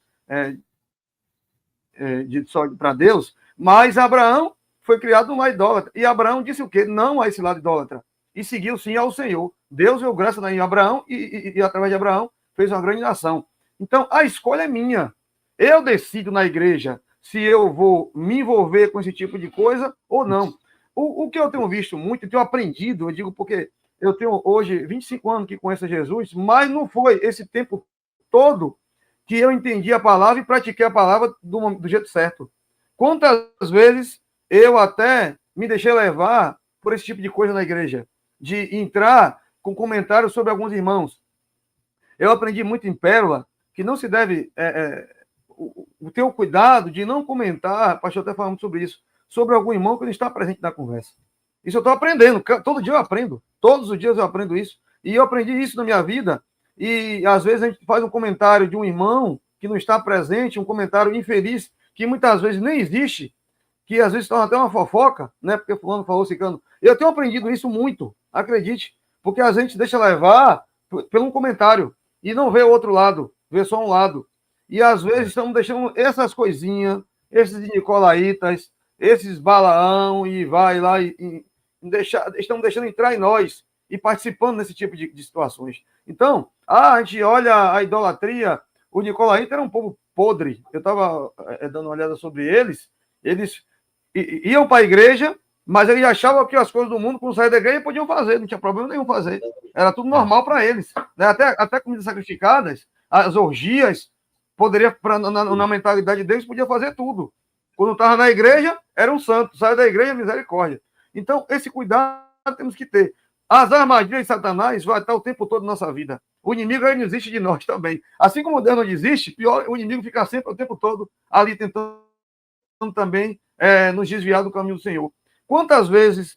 para Deus, mas Abraão foi criado num lar idólatra. E Abraão disse o quê? Não a esse lado idólatra. E seguiu sim ao Senhor. Deus deu graça em Abraão e através de Abraão fez uma grande nação. Então, a escolha é minha. Eu decido na igreja se eu vou me envolver com esse tipo de coisa ou não. O que eu tenho visto muito, tenho aprendido, eu digo porque eu tenho hoje 25 anos que conheço Jesus, mas não foi esse tempo todo que eu entendi a palavra e pratiquei a palavra do jeito certo. Quantas vezes eu até me deixei levar por esse tipo de coisa na igreja, de entrar com comentários sobre alguns irmãos. Eu aprendi muito em Pérola que não se deve ter o cuidado de não comentar, pastor até falando sobre isso, sobre algum irmão que não está presente na conversa. Isso eu estou aprendendo, todo dia eu aprendo, todos os dias eu aprendo isso, e eu aprendi isso na minha vida, e às vezes a gente faz um comentário de um irmão que não está presente, um comentário infeliz, que muitas vezes nem existe, que às vezes torna até uma fofoca, né? Porque fulano falou, ciclano. Eu tenho aprendido isso muito, acredite, porque a gente deixa levar pelo um comentário e não vê o outro lado, vê só um lado. E às vezes estamos deixando essas coisinhas, esses nicolaítas, esses Balaão, e vai lá e estamos deixando entrar em nós e participando desse tipo de situações. Então, a gente olha a idolatria, o nicolaíta era um povo podre. Eu estava dando uma olhada sobre eles iam para a igreja, mas eles achavam que as coisas do mundo, quando saíam da igreja, podiam fazer, não tinha problema nenhum fazer. Era tudo normal para eles. Né? Até comidas sacrificadas, as orgias, poderia, na mentalidade deles, podia fazer tudo. Quando estava na igreja, era um santo. Saiu da igreja, misericórdia. Então, esse cuidado temos que ter. As armadilhas de Satanás vão estar o tempo todo na nossa vida. O inimigo aí não desiste de nós também. Assim como Deus não desiste, pior, o inimigo fica sempre o tempo todo ali tentando também nos desviar do caminho do Senhor. Quantas vezes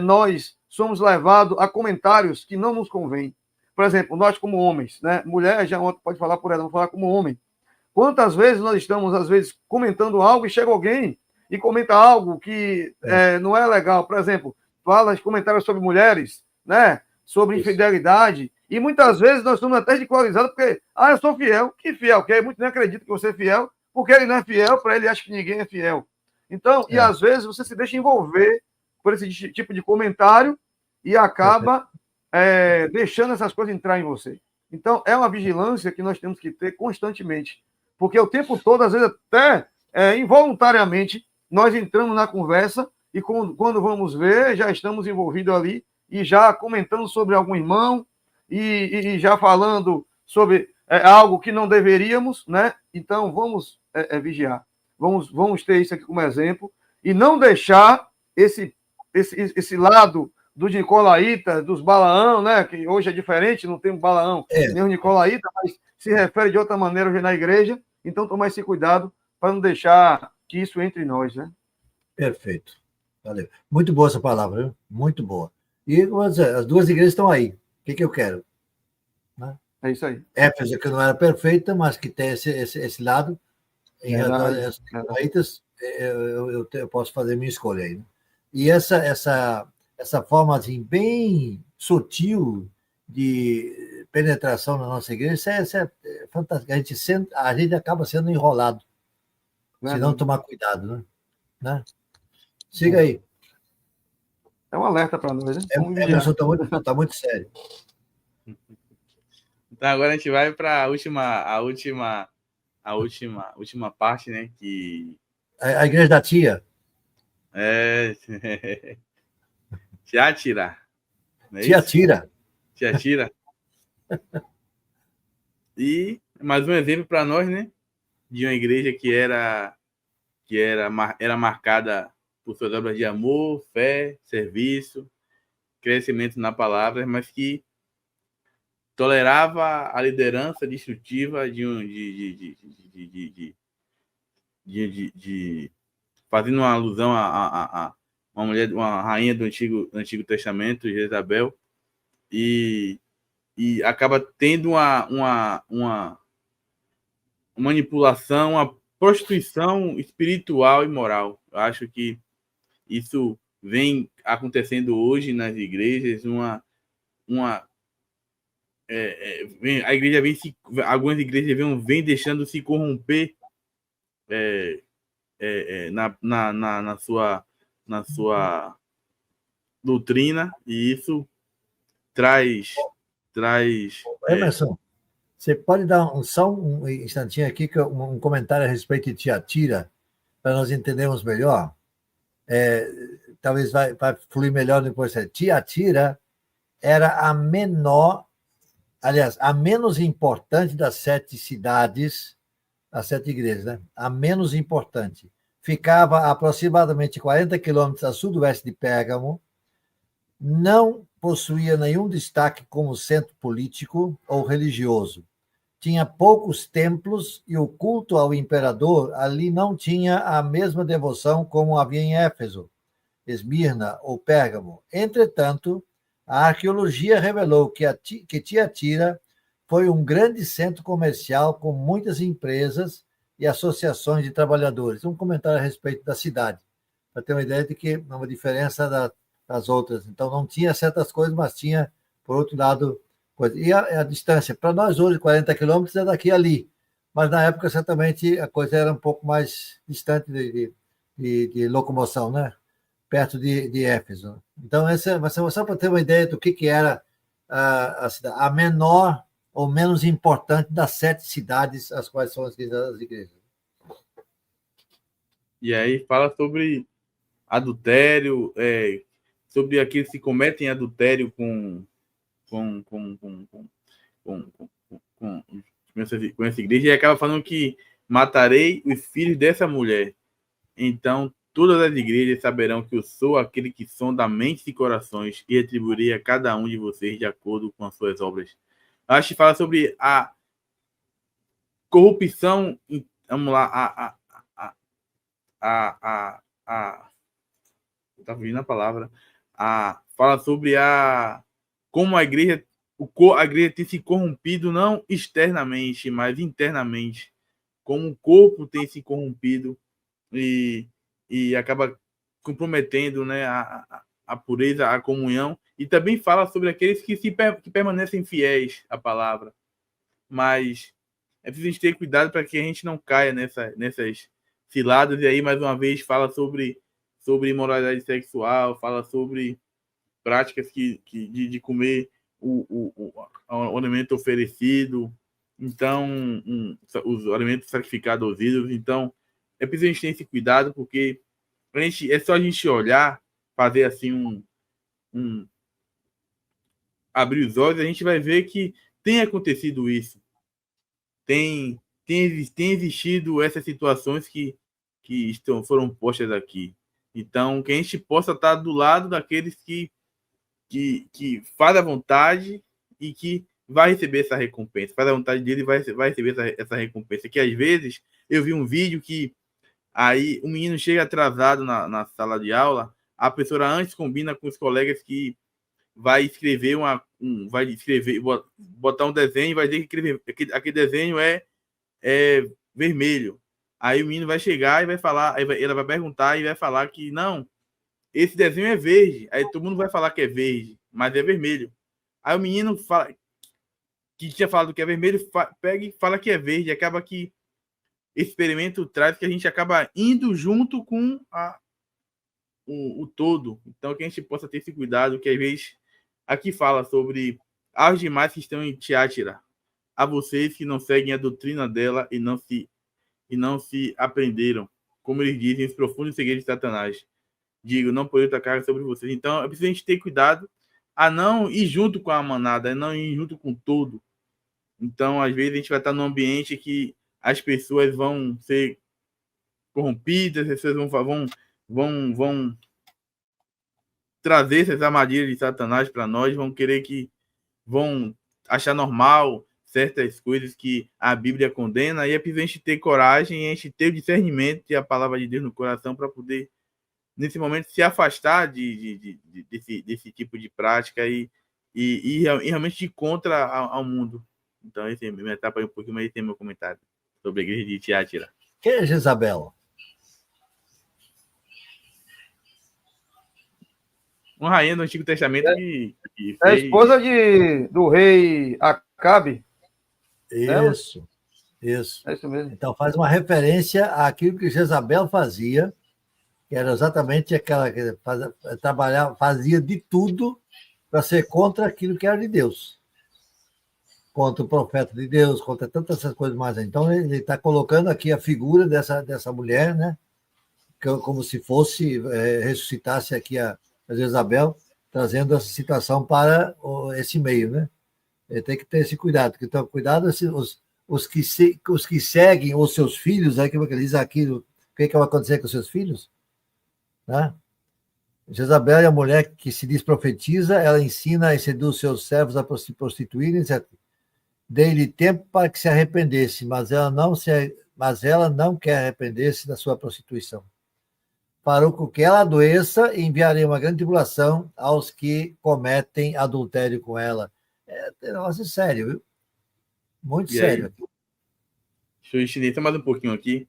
nós somos levados a comentários que não nos convêm? Por exemplo, nós como homens, né? Mulher já pode falar por ela, vou falar como homem. Quantas vezes nós estamos, às vezes, comentando algo e chega alguém e comenta algo que não é legal. Por exemplo, fala comentários sobre mulheres, né? Sobre infidelidade. E muitas vezes nós somos até ridicularizados porque, eu sou fiel. Que fiel? Porque muitos nem acreditam que você é fiel, porque ele não é fiel, para ele acha que ninguém é fiel. Então, e às vezes você se deixa envolver por esse tipo de comentário e acaba deixando essas coisas entrar em você. Então, é uma vigilância que nós temos que ter constantemente. Porque o tempo todo, às vezes, até involuntariamente, nós entramos na conversa e quando vamos ver, já estamos envolvidos ali e já comentando sobre algum irmão e já falando sobre algo que não deveríamos, né? Então, vamos vigiar. Vamos ter isso aqui como exemplo e não deixar esse lado dos nicolaítas, dos Balaão, né? Que hoje é diferente, não tem Balaão nem o nicolaíta, mas se refere de outra maneira hoje na igreja. Então, tomar esse cuidado para não deixar que isso entre nós, né? Perfeito. Valeu. Muito boa essa palavra, viu? Muito boa. E as duas igrejas estão aí. O que eu quero? Né? É isso aí. Éfeso, que não era perfeita, mas que tem esse lado. Em relação às nicolaítas, eu posso fazer minha escolha aí. Né? E essa forma assim, bem sutil de penetração na nossa igreja, isso é fantástico. A gente acaba sendo enrolado, se não tomar cuidado. Né? Siga aí. É um alerta para nós, né? Emerson está muito sério. Então agora a gente vai para a última parte, né? Que a igreja da tia. Tiatira. Tiatira. Tiatira. E mais um exemplo para nós, né? De uma igreja que era marcada por suas obras de amor, fé, serviço, crescimento na palavra, mas que tolerava a liderança destrutiva fazendo uma alusão a uma mulher, uma rainha do Antigo Testamento, Jezabel, e acaba tendo uma manipulação, uma prostituição espiritual e moral. Eu acho que isso vem acontecendo hoje nas igrejas, a igreja algumas igrejas vêm deixando se corromper na sua doutrina, e isso traz Emerson, você pode dar só um instantinho aqui, um comentário a respeito de Tiatira, para nós entendermos melhor? Talvez vai fluir melhor depois. Tiatira era a menor, aliás, a menos importante das 7 cidades, as 7 igrejas, né? A menos importante. Ficava a aproximadamente 40 quilômetros a sudoeste de Pérgamo, não possuía nenhum destaque como centro político ou religioso. Tinha poucos templos e o culto ao imperador ali não tinha a mesma devoção como havia em Éfeso, Esmirna ou Pérgamo. Entretanto, a arqueologia revelou que Tiatira foi um grande centro comercial com muitas empresas e associações de trabalhadores. Um comentário a respeito da cidade, para ter uma ideia de que é uma diferença das outras. Então, não tinha certas coisas, mas tinha, por outro lado, coisa. E a distância, para nós hoje, 40 quilômetros é daqui a ali, mas na época, certamente, a coisa era um pouco mais distante de locomoção, né? Perto de Éfeso. Então, essa vai ser só para ter uma ideia do que era a cidade, a menor ou menos importante das 7 cidades, as quais são as igrejas. E aí fala sobre adultério, sobre aqueles que cometem adultério com essa igreja, e acaba falando que matarei os filhos dessa mulher. Então, todas as igrejas saberão que eu sou aquele que sonda mentes e corações e retribuirei a cada um de vocês de acordo com as suas obras. Acho que fala sobre a corrupção, vamos lá, tá fugindo a palavra, fala sobre como a igreja tem se corrompido não externamente, mas internamente, como o corpo tem se corrompido e acaba comprometendo, né, a pureza, a comunhão, e também fala sobre aqueles que permanecem fiéis à palavra, mas é preciso a gente ter cuidado para que a gente não caia nessas ciladas. E aí, mais uma vez, fala sobre imoralidade sexual, fala sobre práticas de comer o alimento oferecido, então, os alimentos sacrificados aos ídolos. Então, é preciso a gente ter esse cuidado, porque é só a gente olhar, fazer assim abrir os olhos, a gente vai ver que tem acontecido isso. Tem existido essas situações que foram postas aqui. Então, que a gente possa estar do lado daqueles que faz a vontade e que vai receber essa recompensa. Faz a vontade dele e vai receber essa recompensa. Que às vezes eu vi um vídeo que aí o menino chega atrasado na sala de aula, a professora antes combina com os colegas que vai escrever botar um desenho e vai dizer que aquele desenho é vermelho. Aí o menino vai chegar e vai falar, ela vai perguntar e vai falar que não, esse desenho é verde. Aí todo mundo vai falar que é verde, mas é vermelho. Aí o menino fala que tinha falado que é vermelho, pega e fala que é verde. Acaba que esse experimento traz que a gente acaba indo junto com o todo. Então que a gente possa ter esse cuidado, que às vezes aqui fala sobre aos demais que estão em Tiátira, a vocês que não seguem a doutrina dela e não se aprenderam, como eles dizem, os profundos segredos de Satanás. Digo, não pode outra carga sobre vocês. Então, é preciso a gente ter cuidado a não ir junto com a manada, a não ir junto com todo. Então, às vezes, a gente vai estar num ambiente que as pessoas vão ser corrompidas, as pessoas vão trazer essas armadilhas de Satanás para nós, vão achar normal certas coisas que a Bíblia condena, e é preciso a gente ter coragem, a gente ter o discernimento e a palavra de Deus no coração para poder, nesse momento, se afastar desse tipo de prática e realmente ir contra ao mundo. Então, esse é minha etapa aí um pouquinho, mas esse é meu comentário sobre a igreja de Tiátira. Quem é Jezabel? Uma rainha do Antigo Testamento que fez... É a esposa do rei Acabe. Isso. É isso mesmo. Então faz uma referência àquilo que Jezabel fazia, que era exatamente aquela que fazia de tudo para ser contra aquilo que era de Deus. Contra o profeta de Deus, contra tantas essas coisas mais. Então ele está colocando aqui a figura dessa mulher, né? Como se fosse, ressuscitasse aqui a Jezabel, trazendo essa situação para esse meio, né? Ele tem que ter esse cuidado, porque então, cuidado os que seguem os seus filhos, aí que ele diz aquilo, o que vai acontecer com os seus filhos? Né? Jezabel é a mulher que se diz profetiza, ela ensina e seduz seus servos a se prostituírem, etc. Dei-lhe tempo para que se arrependesse, mas ela não quer arrepender-se da sua prostituição. Farou com que ela adoeça e enviarei uma grande tribulação aos que cometem adultério com ela. É um negócio sério, viu? Muito sério. Aí, deixa eu estender mais um pouquinho aqui.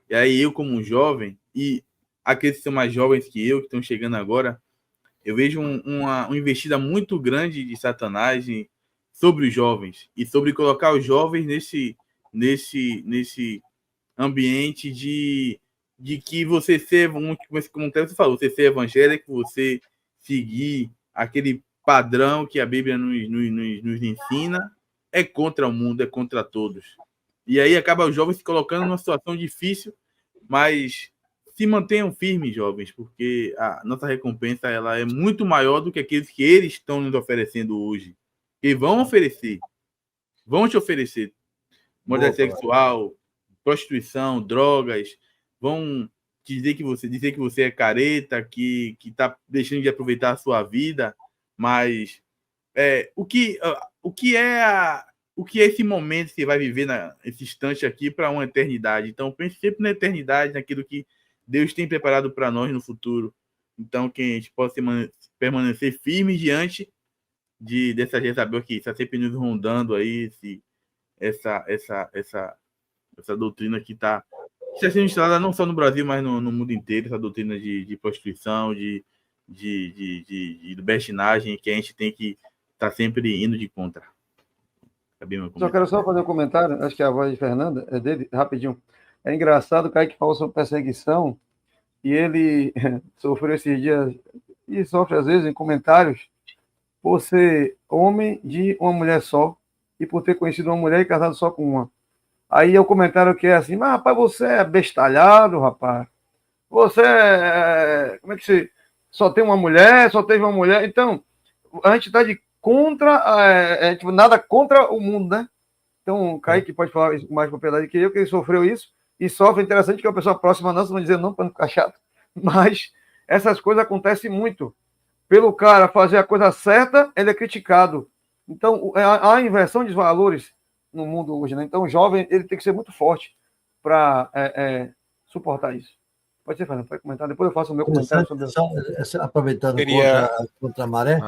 E aí, eu, como um jovem, e aqueles que são mais jovens que eu, que estão chegando agora, eu vejo uma investida muito grande de Satanás sobre os jovens e sobre colocar os jovens nesse ambiente de que você ser, como você falou, você ser evangélico, você seguir aquele padrão que a Bíblia nos ensina, é contra o mundo, é contra todos. E aí acaba os jovens se colocando numa situação difícil, mas se mantenham firmes, jovens, porque a nossa recompensa ela é muito maior do que aqueles que eles estão nos oferecendo hoje. E vão te oferecer moralidade sexual, prostituição, drogas, vão dizer que você é careta, que está deixando de aproveitar a sua vida, mas o que é esse momento que você vai viver nesse instante aqui para uma eternidade? Então, pense sempre na eternidade, naquilo que Deus tem preparado para nós no futuro. Então, que a gente possa permanecer firme diante dessa Jezabel que está sempre nos rondando aí, essa doutrina que está sendo instalada não só no Brasil, mas no mundo inteiro, essa doutrina de prostituição, de libertinagem, que a gente tem que estar sempre indo de contra. Só quero fazer um comentário, acho que a voz de Fernanda é dele, rapidinho. É engraçado, o Kaique falou sobre perseguição, e ele sofreu esses dias, e sofre às vezes em comentários, por ser homem de uma mulher só, e por ter conhecido uma mulher e casado só com uma. Aí o comentário que é assim, mas rapaz, você é bestalhado, rapaz. Você como é que você só tem uma mulher, só teve uma mulher? Então, a gente está de contra, nada contra o mundo, né? Então, o Kaique pode falar isso com mais propriedade que ele sofreu isso, e sofre. Interessante que é uma pessoa próxima a nós, não dizer não para não ficar chato, mas essas coisas acontecem muito. Pelo cara fazer a coisa certa, ele é criticado. Então, há inversão de valores no mundo hoje, né? Então, o jovem, ele tem que ser muito forte para suportar isso. Pode ser, Fernando, pode comentar. Depois eu faço o meu comentário sobre isso. Aproveitando contra a maré,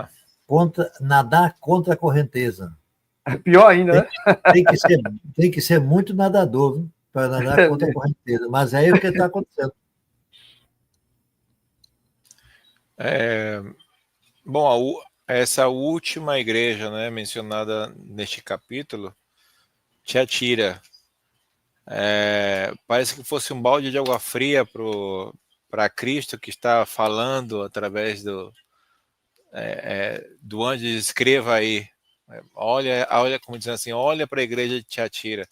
nadar contra a correnteza. É pior ainda, né? Tem que ser muito nadador para nadar contra a correnteza, mas é o que está acontecendo. Bom, essa última igreja, né, mencionada neste capítulo, Tiatira, parece que fosse um balde de água fria para Cristo, que está falando através do anjo. Escreva aí, olha, como dizendo assim, olha para a igreja de Tiatira.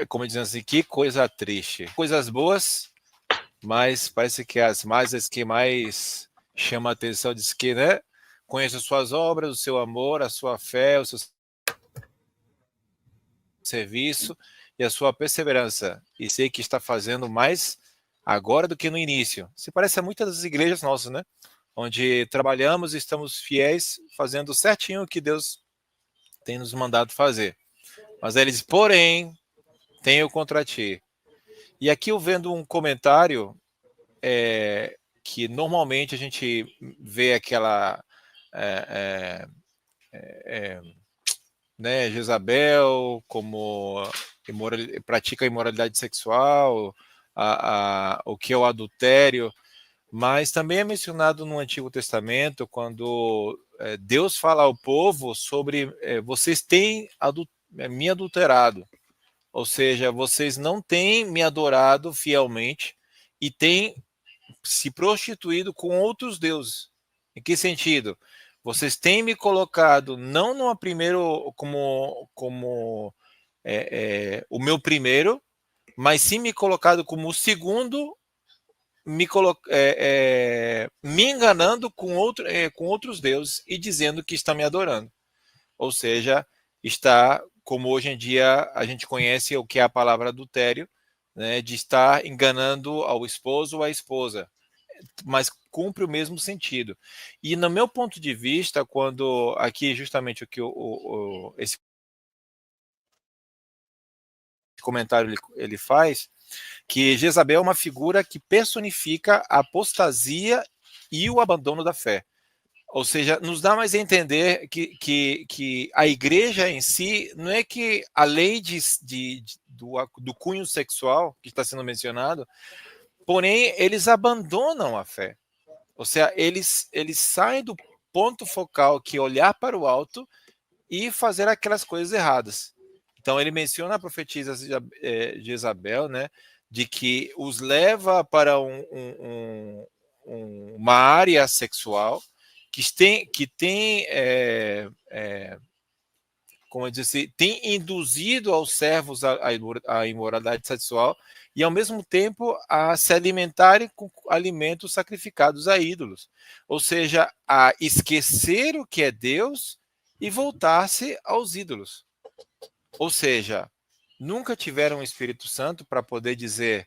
Como dizendo assim, que coisa triste. Coisas boas, mas parece que as que mais chamam a atenção diz que, né? Conheço as suas obras, o seu amor, a sua fé, o seu serviço e a sua perseverança. E sei que está fazendo mais agora do que no início. Se parece a muitas das igrejas nossas, né? Onde trabalhamos e estamos fiéis, fazendo certinho o que Deus tem nos mandado fazer. Mas aí ele diz, porém, tenho contra ti. E aqui eu vendo um comentário que normalmente a gente vê aquela né, Jezabel como pratica a imoralidade sexual, o que é o adultério, mas também é mencionado no Antigo Testamento quando Deus fala ao povo sobre vocês têm me adulterado. Ou seja, vocês não têm me adorado fielmente e têm se prostituído com outros deuses. Em que sentido? Vocês têm me colocado não no primeiro como o meu primeiro, mas sim me colocado como o segundo, me enganando com outros deuses e dizendo que está me adorando. Ou seja, está, como hoje em dia a gente conhece o que é a palavra adultério, né, de estar enganando ao esposo ou à esposa, mas cumpre o mesmo sentido. E no meu ponto de vista, quando aqui justamente o que esse comentário ele faz, que Jezabel é uma figura que personifica a apostasia e o abandono da fé. Ou seja, nos dá mais a entender que a igreja em si, não é que a lei do cunho sexual, que está sendo mencionado, porém, eles abandonam a fé. Ou seja, eles saem do ponto focal, que é olhar para o alto e fazer aquelas coisas erradas. Então, ele menciona a profetisa de Jezabel, né, de que os leva para uma área sexual que tem como eu disse, tem induzido aos servos a imoralidade sexual e, ao mesmo tempo, a se alimentarem com alimentos sacrificados a ídolos. Ou seja, a esquecer o que é Deus e voltar-se aos ídolos. Ou seja, nunca tiveram o Espírito Santo para poder dizer,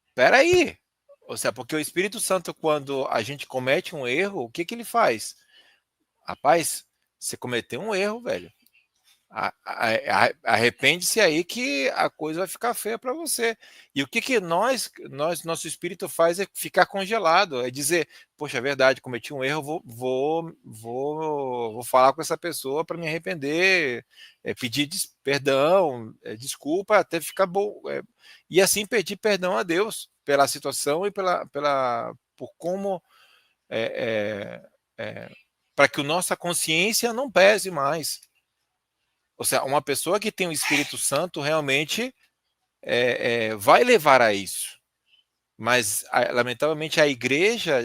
espera aí, ou seja, porque o Espírito Santo, quando a gente comete um erro, o que ele faz? Rapaz, você cometeu um erro, velho. Arrepende-se aí que a coisa vai ficar feia para você. E o que nosso espírito faz é ficar congelado, é dizer, poxa, é verdade, cometi um erro, vou falar com essa pessoa para me arrepender, pedir perdão, desculpa, até ficar bom. E assim pedir perdão a Deus pela situação e por como para que a nossa consciência não pese mais. Ou seja, uma pessoa que tem o Espírito Santo realmente vai levar a isso. Mas, lamentavelmente, a igreja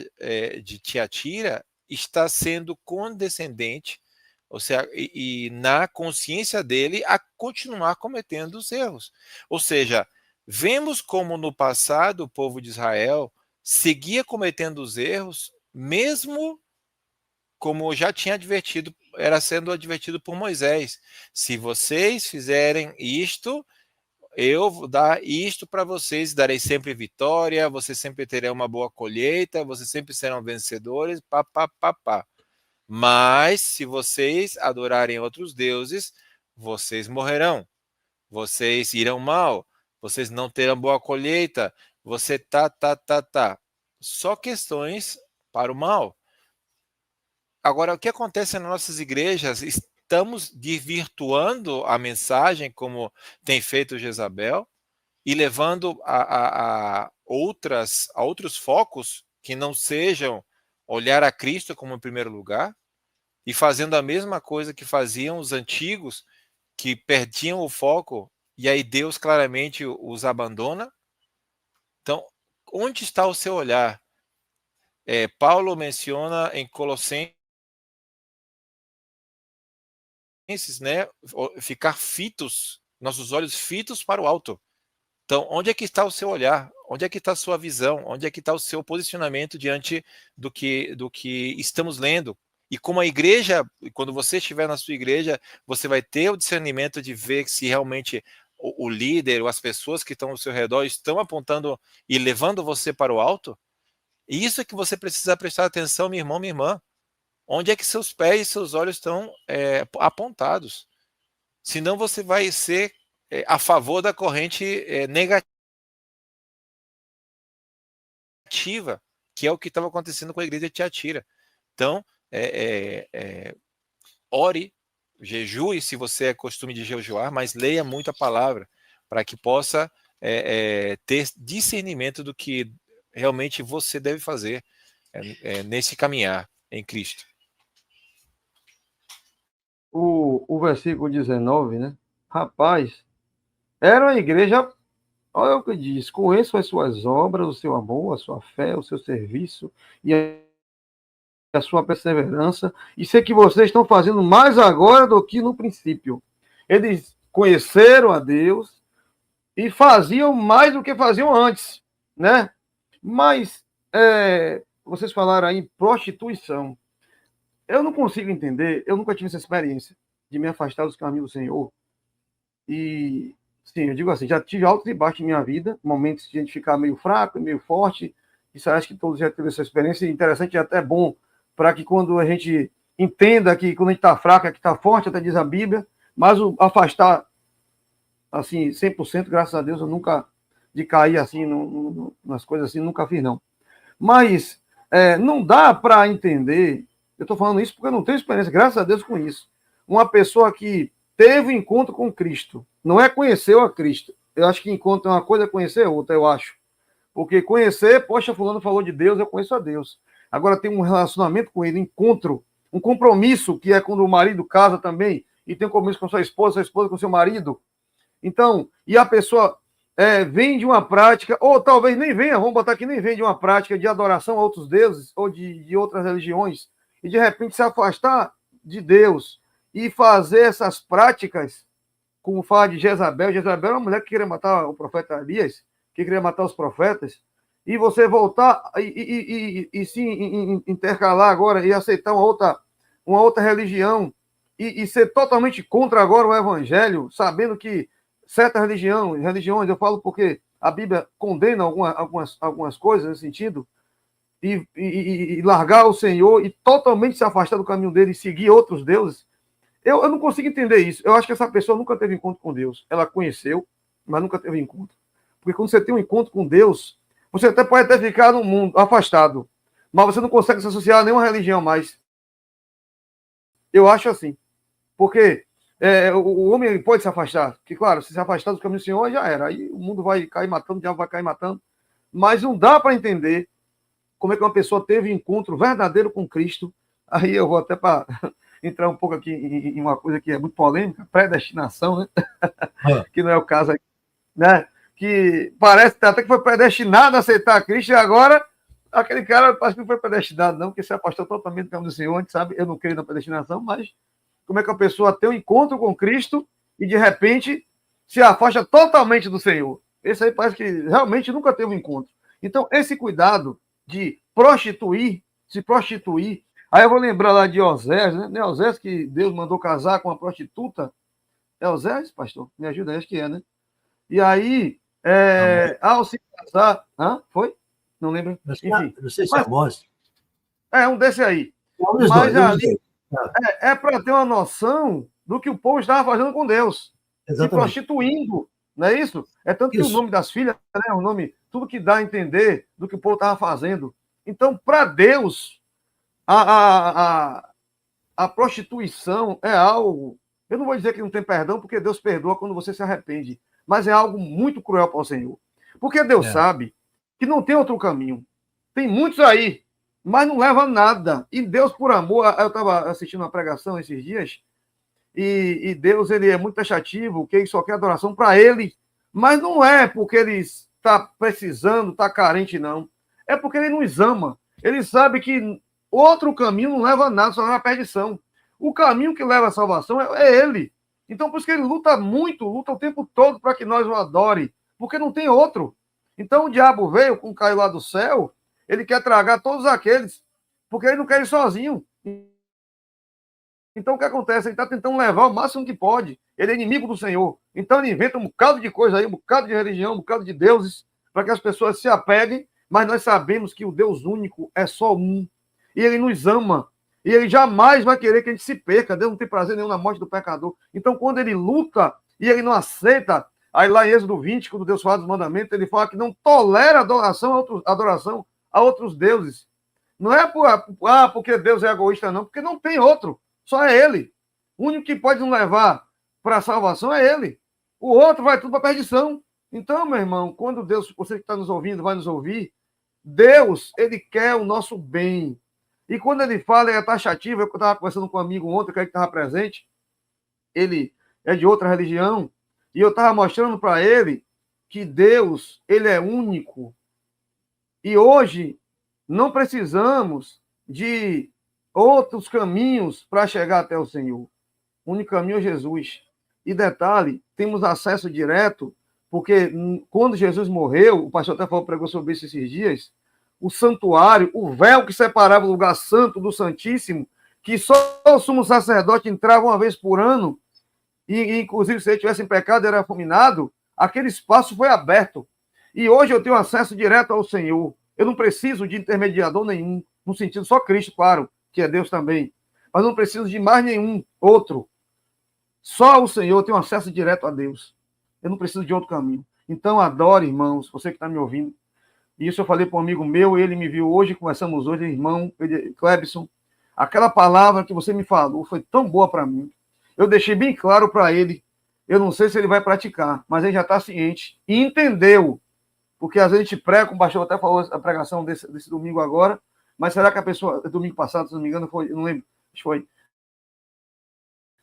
de Tiatira está sendo condescendente, ou seja, e na consciência dele a continuar cometendo os erros. Ou seja, vemos como no passado o povo de Israel seguia cometendo os erros, mesmo como já tinha advertido, era sendo advertido por Moisés. Se vocês fizerem isto, eu vou dar isto para vocês, darei sempre vitória, vocês sempre terão uma boa colheita, vocês sempre serão vencedores, pá, pá, pá, pá. Mas se vocês adorarem outros deuses, vocês morrerão, vocês irão mal, vocês não terão boa colheita, você tá. Só questões para o mal. Agora, o que acontece nas nossas igrejas? Estamos desvirtuando a mensagem, como tem feito Jezabel, e levando a outros focos que não sejam olhar a Cristo como em primeiro lugar, e fazendo a mesma coisa que faziam os antigos, que perdiam o foco, e aí Deus claramente os abandona. Então, onde está o seu olhar? Paulo menciona em Colossenses, né, ficar fitos, nossos olhos fitos para o alto. Então, onde é que está o seu olhar? Onde é que está a sua visão? Onde é que está o seu posicionamento diante do que estamos lendo? E como a igreja, quando você estiver na sua igreja, você vai ter o discernimento de ver se realmente o líder ou as pessoas que estão ao seu redor estão apontando e levando você para o alto. E isso é que você precisa prestar atenção, meu irmão, minha irmã. Onde é que seus pés e seus olhos estão apontados? Senão você vai ser a favor da corrente negativa, que é o que estava acontecendo com a igreja de Tiatira. Então, ore, jejue, se você é costume de jejuar, mas leia muito a palavra, para que possa ter discernimento do que realmente você deve fazer nesse caminhar em Cristo. O versículo 19, né? Rapaz, era uma igreja, olha o que diz, conheço as suas obras, o seu amor, a sua fé, o seu serviço e a sua perseverança, e sei que vocês estão fazendo mais agora do que no princípio. Eles conheceram a Deus e faziam mais do que faziam antes, né? Mas vocês falaram aí em prostituição. Eu não consigo entender, eu nunca tive essa experiência de me afastar dos caminhos do Senhor. E, sim, eu digo assim, já tive altos e baixos em minha vida, momentos de a gente ficar meio fraco, meio forte. Isso acho que todos já tiveram essa experiência, interessante e até bom, para que quando a gente entenda que quando a gente está fraco, é que está forte, até diz a Bíblia, mas o afastar, assim, 100%, graças a Deus, eu nunca, de cair assim, nas coisas assim, nunca fiz, não. Mas não dá para entender. Eu estou falando isso porque eu não tenho experiência, graças a Deus, com isso. Uma pessoa que teve um encontro com Cristo, não é conheceu a Cristo. Eu acho que encontro é uma coisa, conhecer é outra, eu acho. Porque conhecer, poxa, fulano falou de Deus, eu conheço a Deus. Agora tem um relacionamento com ele, encontro, um compromisso, que é quando o marido casa também, e tem um compromisso com sua esposa com seu marido. Então, e a pessoa vem de uma prática, ou talvez nem venha, vamos botar aqui, nem vem de uma prática de adoração a outros deuses, ou de outras religiões, e de repente se afastar de Deus e fazer essas práticas, como fala de Jezabel. Jezabel é uma mulher que queria matar o profeta Elias, que queria matar os profetas, e você voltar e se intercalar agora e aceitar uma outra religião e ser totalmente contra agora o evangelho, sabendo que certas religiões, eu falo porque a Bíblia condena algumas coisas nesse sentido, e largar o Senhor e totalmente se afastar do caminho dele e seguir outros deuses, eu não consigo entender isso. Eu acho que essa pessoa nunca teve encontro com Deus. Ela conheceu, mas nunca teve encontro. Porque quando você tem um encontro com Deus, você até pode ficar no mundo afastado, mas você não consegue se associar a nenhuma religião mais. Eu acho assim. Porque o homem pode se afastar. Que, claro, se afastar do caminho do Senhor, já era. Aí o mundo vai cair matando, o diabo vai cair matando. Mas não dá para entender como é que uma pessoa teve um encontro verdadeiro com Cristo. Aí eu vou até para entrar um pouco aqui em uma coisa que é muito polêmica, predestinação, né? Que não é o caso aqui, né? Que parece até que foi predestinado a aceitar Cristo, e agora aquele cara parece que não foi predestinado, não, porque se afastou totalmente do caminho do Senhor. A gente sabe, eu não creio na predestinação, mas como é que a pessoa tem um encontro com Cristo e de repente se afasta totalmente do Senhor? Esse aí parece que realmente nunca teve um encontro. Então, esse cuidado de se prostituir. Aí eu vou lembrar lá de Osés, né? Não é Osés que Deus mandou casar com uma prostituta? É Osés, pastor? Me ajuda, acho que é, né? E aí, ao se casar... Foi? Não lembro. Enfim. Não sei se é Amós. É um desse aí. Mas ali é para ter uma noção do que o povo estava fazendo com Deus. Exatamente. Se prostituindo, não é isso? É tanto que o nome das filhas, né? O nome, tudo que dá a entender do que o povo estava fazendo. Então, para Deus, a prostituição é algo... Eu não vou dizer que não tem perdão, porque Deus perdoa quando você se arrepende. Mas é algo muito cruel para o Senhor. Porque Deus sabe que não tem outro caminho. Tem muitos aí, mas não leva a nada. E Deus, por amor... Eu estava assistindo uma pregação esses dias, e Deus, ele é muito taxativo, que ele só quer adoração para ele. Mas não é porque ele está precisando, está carente, não. É porque ele nos ama. Ele sabe que outro caminho não leva a nada, só leva a perdição. O caminho que leva à salvação é ele. Então, por isso que ele luta muito, luta o tempo todo para que nós o adore, porque não tem outro. Então, o diabo veio, com caiu lá do céu, ele quer tragar todos aqueles, porque ele não quer ir sozinho. Então, o que acontece? Ele está tentando levar o máximo que pode. Ele é inimigo do Senhor. Então, ele inventa um bocado de coisa aí, um bocado de religião, um bocado de deuses, para que as pessoas se apeguem, mas nós sabemos que o Deus único é só um. E ele nos ama. E ele jamais vai querer que a gente se perca. Deus não tem prazer nenhum na morte do pecador. Então, quando ele luta e ele não aceita, aí lá em Êxodo 20, quando Deus fala dos mandamentos, ele fala que não tolera adoração a outros deuses. Não é porque Deus é egoísta, não, porque não tem outro. Só é ele. O único que pode nos levar para a salvação é ele. O outro vai tudo para a perdição. Então, meu irmão, quando Deus, você que está nos ouvindo, vai nos ouvir, Deus, ele quer o nosso bem. E quando ele fala, é taxativo. Eu estava conversando com um amigo ontem, que estava presente, ele é de outra religião, e eu estava mostrando para ele que Deus, ele é único. E hoje não precisamos de outros caminhos para chegar até o Senhor. O único caminho é Jesus. E detalhe, temos acesso direto, porque quando Jesus morreu, o pastor até pregou sobre isso esses dias, o santuário, o véu que separava o lugar santo do santíssimo, que só o sumo sacerdote entrava uma vez por ano, e inclusive se ele tivesse em pecado era fulminado, aquele espaço foi aberto. E hoje eu tenho acesso direto ao Senhor. Eu não preciso de intermediador nenhum, no sentido só Cristo, claro, que é Deus também. Mas não preciso de mais nenhum outro. Só o Senhor tem um acesso direto a Deus. Eu não preciso de outro caminho. Então adore, irmãos, você que está me ouvindo. Isso eu falei para um amigo meu, ele me viu hoje, conversamos hoje, irmão, Clebson. Aquela palavra que você me falou foi tão boa para mim. Eu deixei bem claro para ele. Eu não sei se ele vai praticar, mas ele já está ciente e entendeu. Porque às vezes a gente prega, como o pastor até falou a pregação desse domingo agora, mas será que a pessoa, domingo passado, se não me engano, foi, eu não lembro, acho que foi,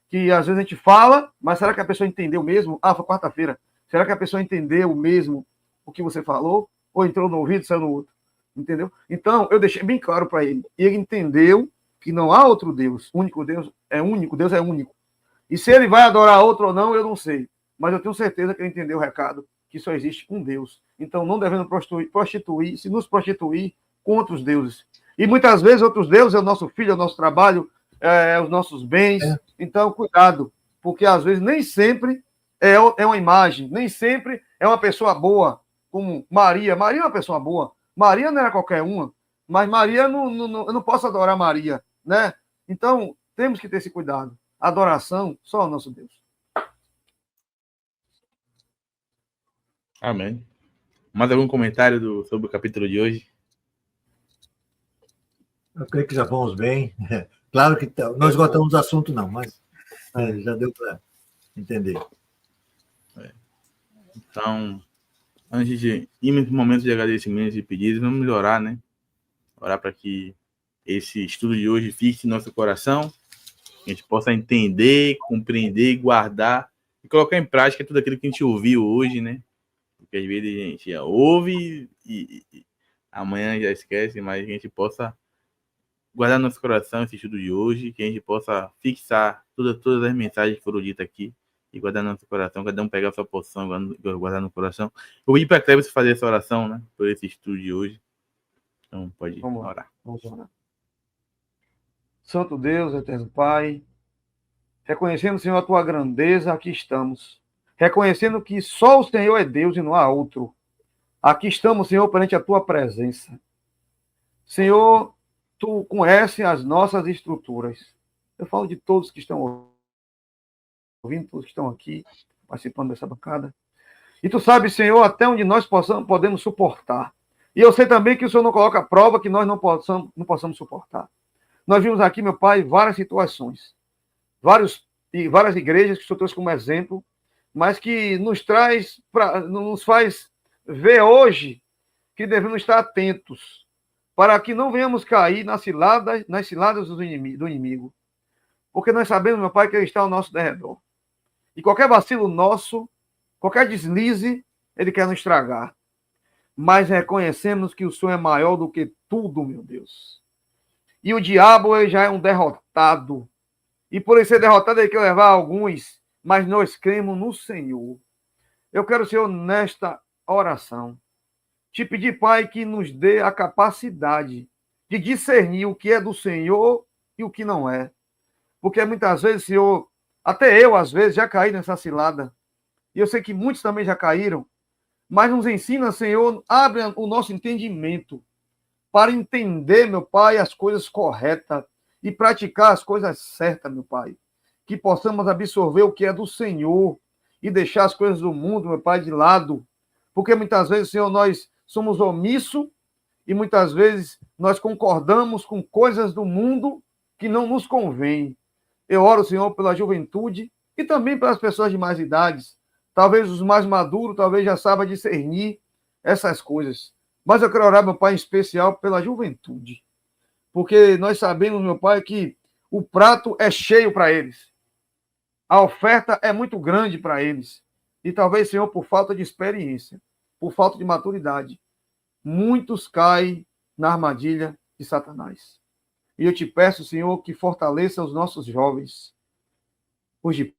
que às vezes a gente fala, mas será que a pessoa entendeu mesmo? Foi quarta-feira. Será que a pessoa entendeu mesmo o que você falou? Ou entrou no ouvido e saiu no outro? Entendeu? Então, eu deixei bem claro para ele. E ele entendeu que não há outro Deus. O único Deus é único, Deus é único. E se ele vai adorar outro ou não, eu não sei. Mas eu tenho certeza que ele entendeu o recado, que só existe um Deus. Então, não devemos se nos prostituir com outros deuses. E muitas vezes outros deuses é o nosso filho, é o nosso trabalho, é os nossos bens, Então, cuidado, porque às vezes nem sempre é uma imagem, nem sempre é uma pessoa boa, como Maria. Maria é uma pessoa boa. Maria não era qualquer uma, mas Maria, eu não posso adorar Maria, né? Então, temos que ter esse cuidado. Adoração só ao nosso Deus. Amém. Mais algum comentário sobre o capítulo de hoje? Eu creio que já vamos bem. Claro que não esgotamos o assunto, não, mas já deu para entender. Então, antes de ir nesse momento de agradecimento e pedidos, vamos orar, né? Orar para que esse estudo de hoje fixe em nosso coração, que a gente possa entender, compreender, guardar e colocar em prática tudo aquilo que a gente ouviu hoje, né? Porque às vezes a gente ouve e amanhã já esquece, mas a gente possa guardar no nosso coração esse estudo de hoje, que a gente possa fixar todas as mensagens que foram ditas aqui e guardar no nosso coração, cada um pegar a sua porção, guardar no coração. Eu vou pedir para a Cleber fazer essa oração, né? Por esse estudo de hoje. Então, pode orar. Vamos orar. Santo Deus, eterno Pai, reconhecendo, Senhor, a tua grandeza, aqui estamos. Reconhecendo que só o Senhor é Deus e não há outro. Aqui estamos, Senhor, perante a tua presença. Senhor, tu conheces as nossas estruturas. Eu falo de todos que estão ouvindo, todos que estão aqui, participando dessa bancada. E tu sabes, Senhor, até onde nós podemos suportar. E eu sei também que o Senhor não coloca a prova que nós não possamos suportar. Nós vimos aqui, meu Pai, várias situações. Várias igrejas que o Senhor trouxe como exemplo, mas que nos faz ver hoje que devemos estar atentos para que não venhamos cair nas ciladas do inimigo. Porque nós sabemos, meu Pai, que ele está ao nosso derredor. E qualquer vacilo nosso, qualquer deslize, ele quer nos estragar. Mas reconhecemos que o Senhor é maior do que tudo, meu Deus. E o diabo ele já é um derrotado. E por ele ser derrotado, ele quer levar alguns, mas nós cremos no Senhor. Eu quero, Senhor, nesta oração, te pedir, Pai, que nos dê a capacidade de discernir o que é do Senhor e o que não é. Porque muitas vezes, Senhor, até eu, às vezes, já caí nessa cilada. E eu sei que muitos também já caíram. Mas nos ensina, Senhor, abre o nosso entendimento para entender, meu Pai, as coisas corretas e praticar as coisas certas, meu Pai. Que possamos absorver o que é do Senhor e deixar as coisas do mundo, meu Pai, de lado. Porque muitas vezes, Senhor, nós somos omissos e muitas vezes nós concordamos com coisas do mundo que não nos convêm. Eu oro, Senhor, pela juventude e também pelas pessoas de mais idades. Talvez os mais maduros, talvez já saibam discernir essas coisas. Mas eu quero orar, meu Pai, em especial pela juventude. Porque nós sabemos, meu Pai, que o prato é cheio para eles. A oferta é muito grande para eles. E talvez, Senhor, por falta de experiência, por falta de maturidade, muitos caem na armadilha de Satanás. E eu te peço, Senhor, que fortaleça os nossos jovens, os de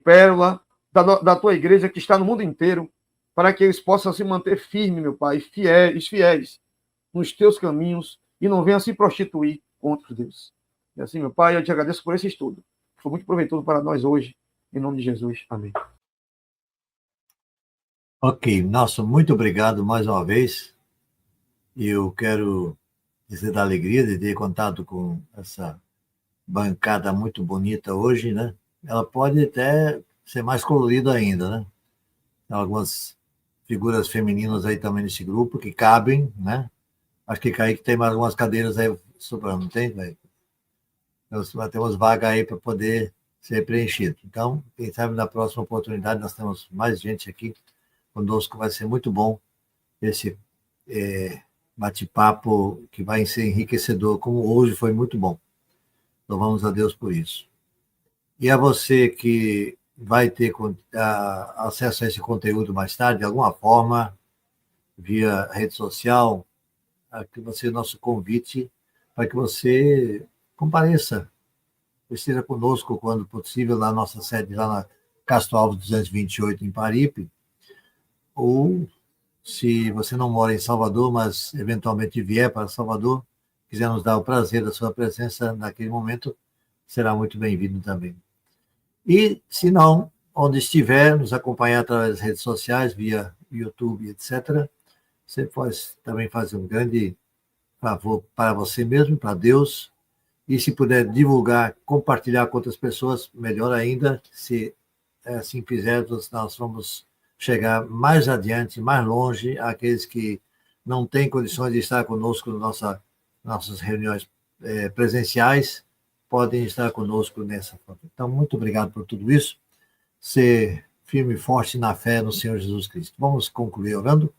pérola, da tua igreja que está no mundo inteiro, para que eles possam se manter firmes, meu Pai, fiéis nos teus caminhos e não venham se prostituir com outros deuses. E assim, meu Pai, eu te agradeço por esse estudo. Foi muito proveitoso para nós hoje. Em nome de Jesus. Amém. Ok, nosso muito obrigado mais uma vez. E eu quero dizer da alegria de ter contato com essa bancada muito bonita hoje, né? Ela pode até ser mais colorida ainda, né? Tem algumas figuras femininas aí também nesse grupo que cabem, né? Acho que Kaique tem mais algumas cadeiras aí sobrando, não tem, Kaique? Nós temos vaga aí para poder ser preenchido. Então, quem sabe na próxima oportunidade nós temos mais gente aqui conosco, vai ser muito bom esse bate-papo que vai ser enriquecedor, como hoje foi muito bom. Louvamos a Deus por isso. E a você que vai ter acesso a esse conteúdo mais tarde, de alguma forma, via rede social, aqui vai ser nosso convite para que você compareça, esteja conosco quando possível na nossa sede, lá na Castro Alves 228, em Paripe, ou se você não mora em Salvador, mas eventualmente vier para Salvador, quiser nos dar o prazer da sua presença naquele momento, será muito bem-vindo também. E, se não, onde estiver, nos acompanhar através das redes sociais, via YouTube, etc., você pode também fazer um grande favor para você mesmo, para Deus, e se puder divulgar, compartilhar com outras pessoas, melhor ainda. Se assim fizermos, nós vamos chegar mais adiante, mais longe, àqueles que não têm condições de estar conosco nas nossas reuniões presenciais, podem estar conosco nessa forma. Então, muito obrigado por tudo isso. Ser firme e forte na fé no Senhor Jesus Cristo. Vamos concluir orando.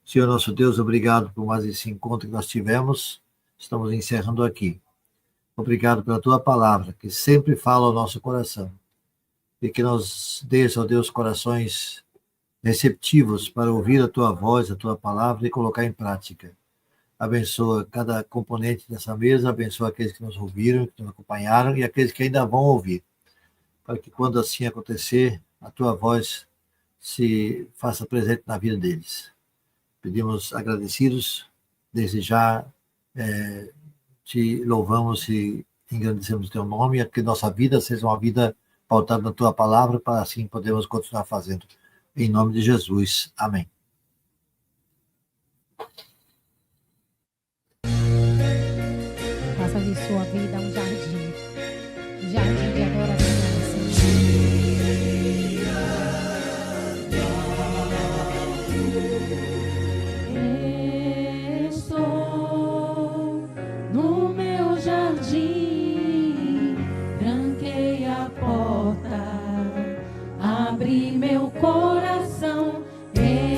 Senhor nosso Deus, obrigado por mais esse encontro que nós tivemos. Estamos encerrando aqui. Obrigado pela tua palavra, que sempre fala ao nosso coração. E que nos dês, ó Deus, corações receptivos para ouvir a tua voz, a tua palavra e colocar em prática. Abençoa cada componente dessa mesa, abençoa aqueles que nos ouviram, que nos acompanharam e aqueles que ainda vão ouvir. Para que quando assim acontecer, a tua voz se faça presente na vida deles. Pedimos agradecidos, desde já te louvamos e engrandecemos teu nome, e que nossa vida seja uma vida pautada na tua palavra, para assim podermos continuar fazendo. Em nome de Jesus. Amém. Faça de sua vida um jardim de adoração, Estou no meu jardim, tranquei a porta, abri meu coração, reguei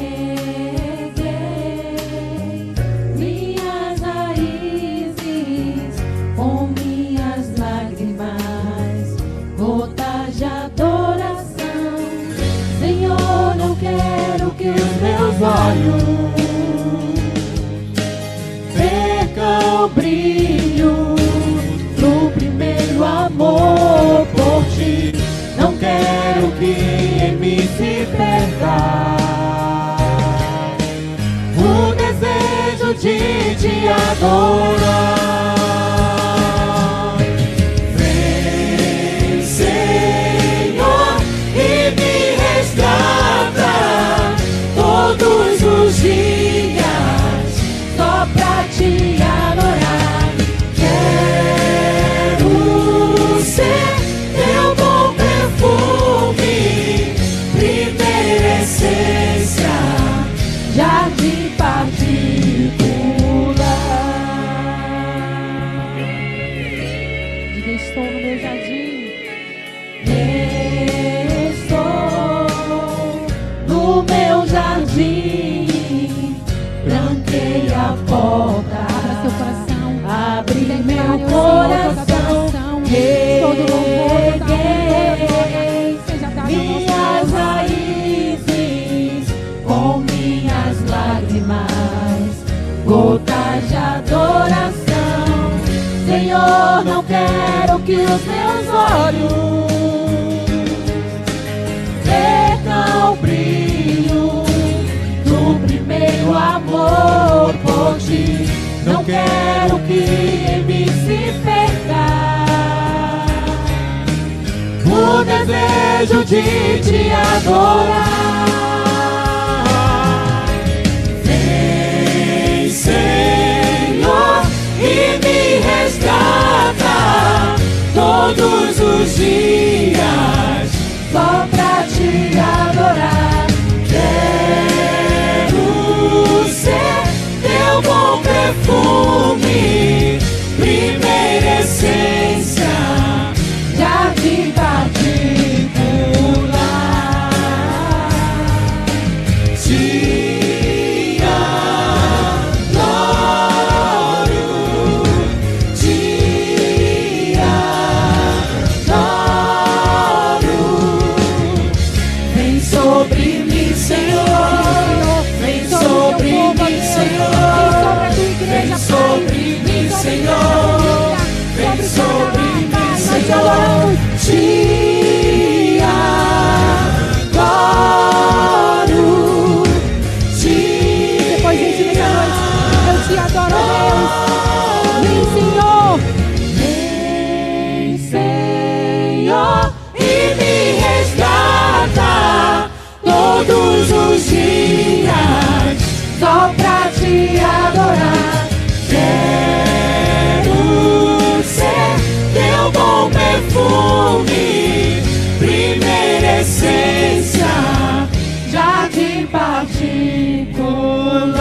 minhas raízes com minhas lágrimas, gotas de adoração. Senhor, não quero que os meus olhos percam o brilho do primeiro amor por ti. Não quero que em mim se perca o desejo de te adorar. Vem, Senhor, e me resgata todos os dias só pra te adorar. Quero ser teu bom perfume, primeira essência, jardim particular. diga: estou no meu jardim. Estou no meu jardim, tranquei a porta, Abra seu coração, abri declare meu ao Senhor toda coração, adoração, todo louvor, toda reguei honra seja dada ao nosso minhas Deus. raízes com minhas lágrimas, gotas de adoração. Senhor, não quero que os meus olhos percam o brilho do primeiro amor por ti. Não quero que em mim se perca o desejo de te adorar. Vem, Senhor, e me resgata todos os dias só pra te adorar. Quero ser teu bom perfume, primeira essência, jardim particular. particular.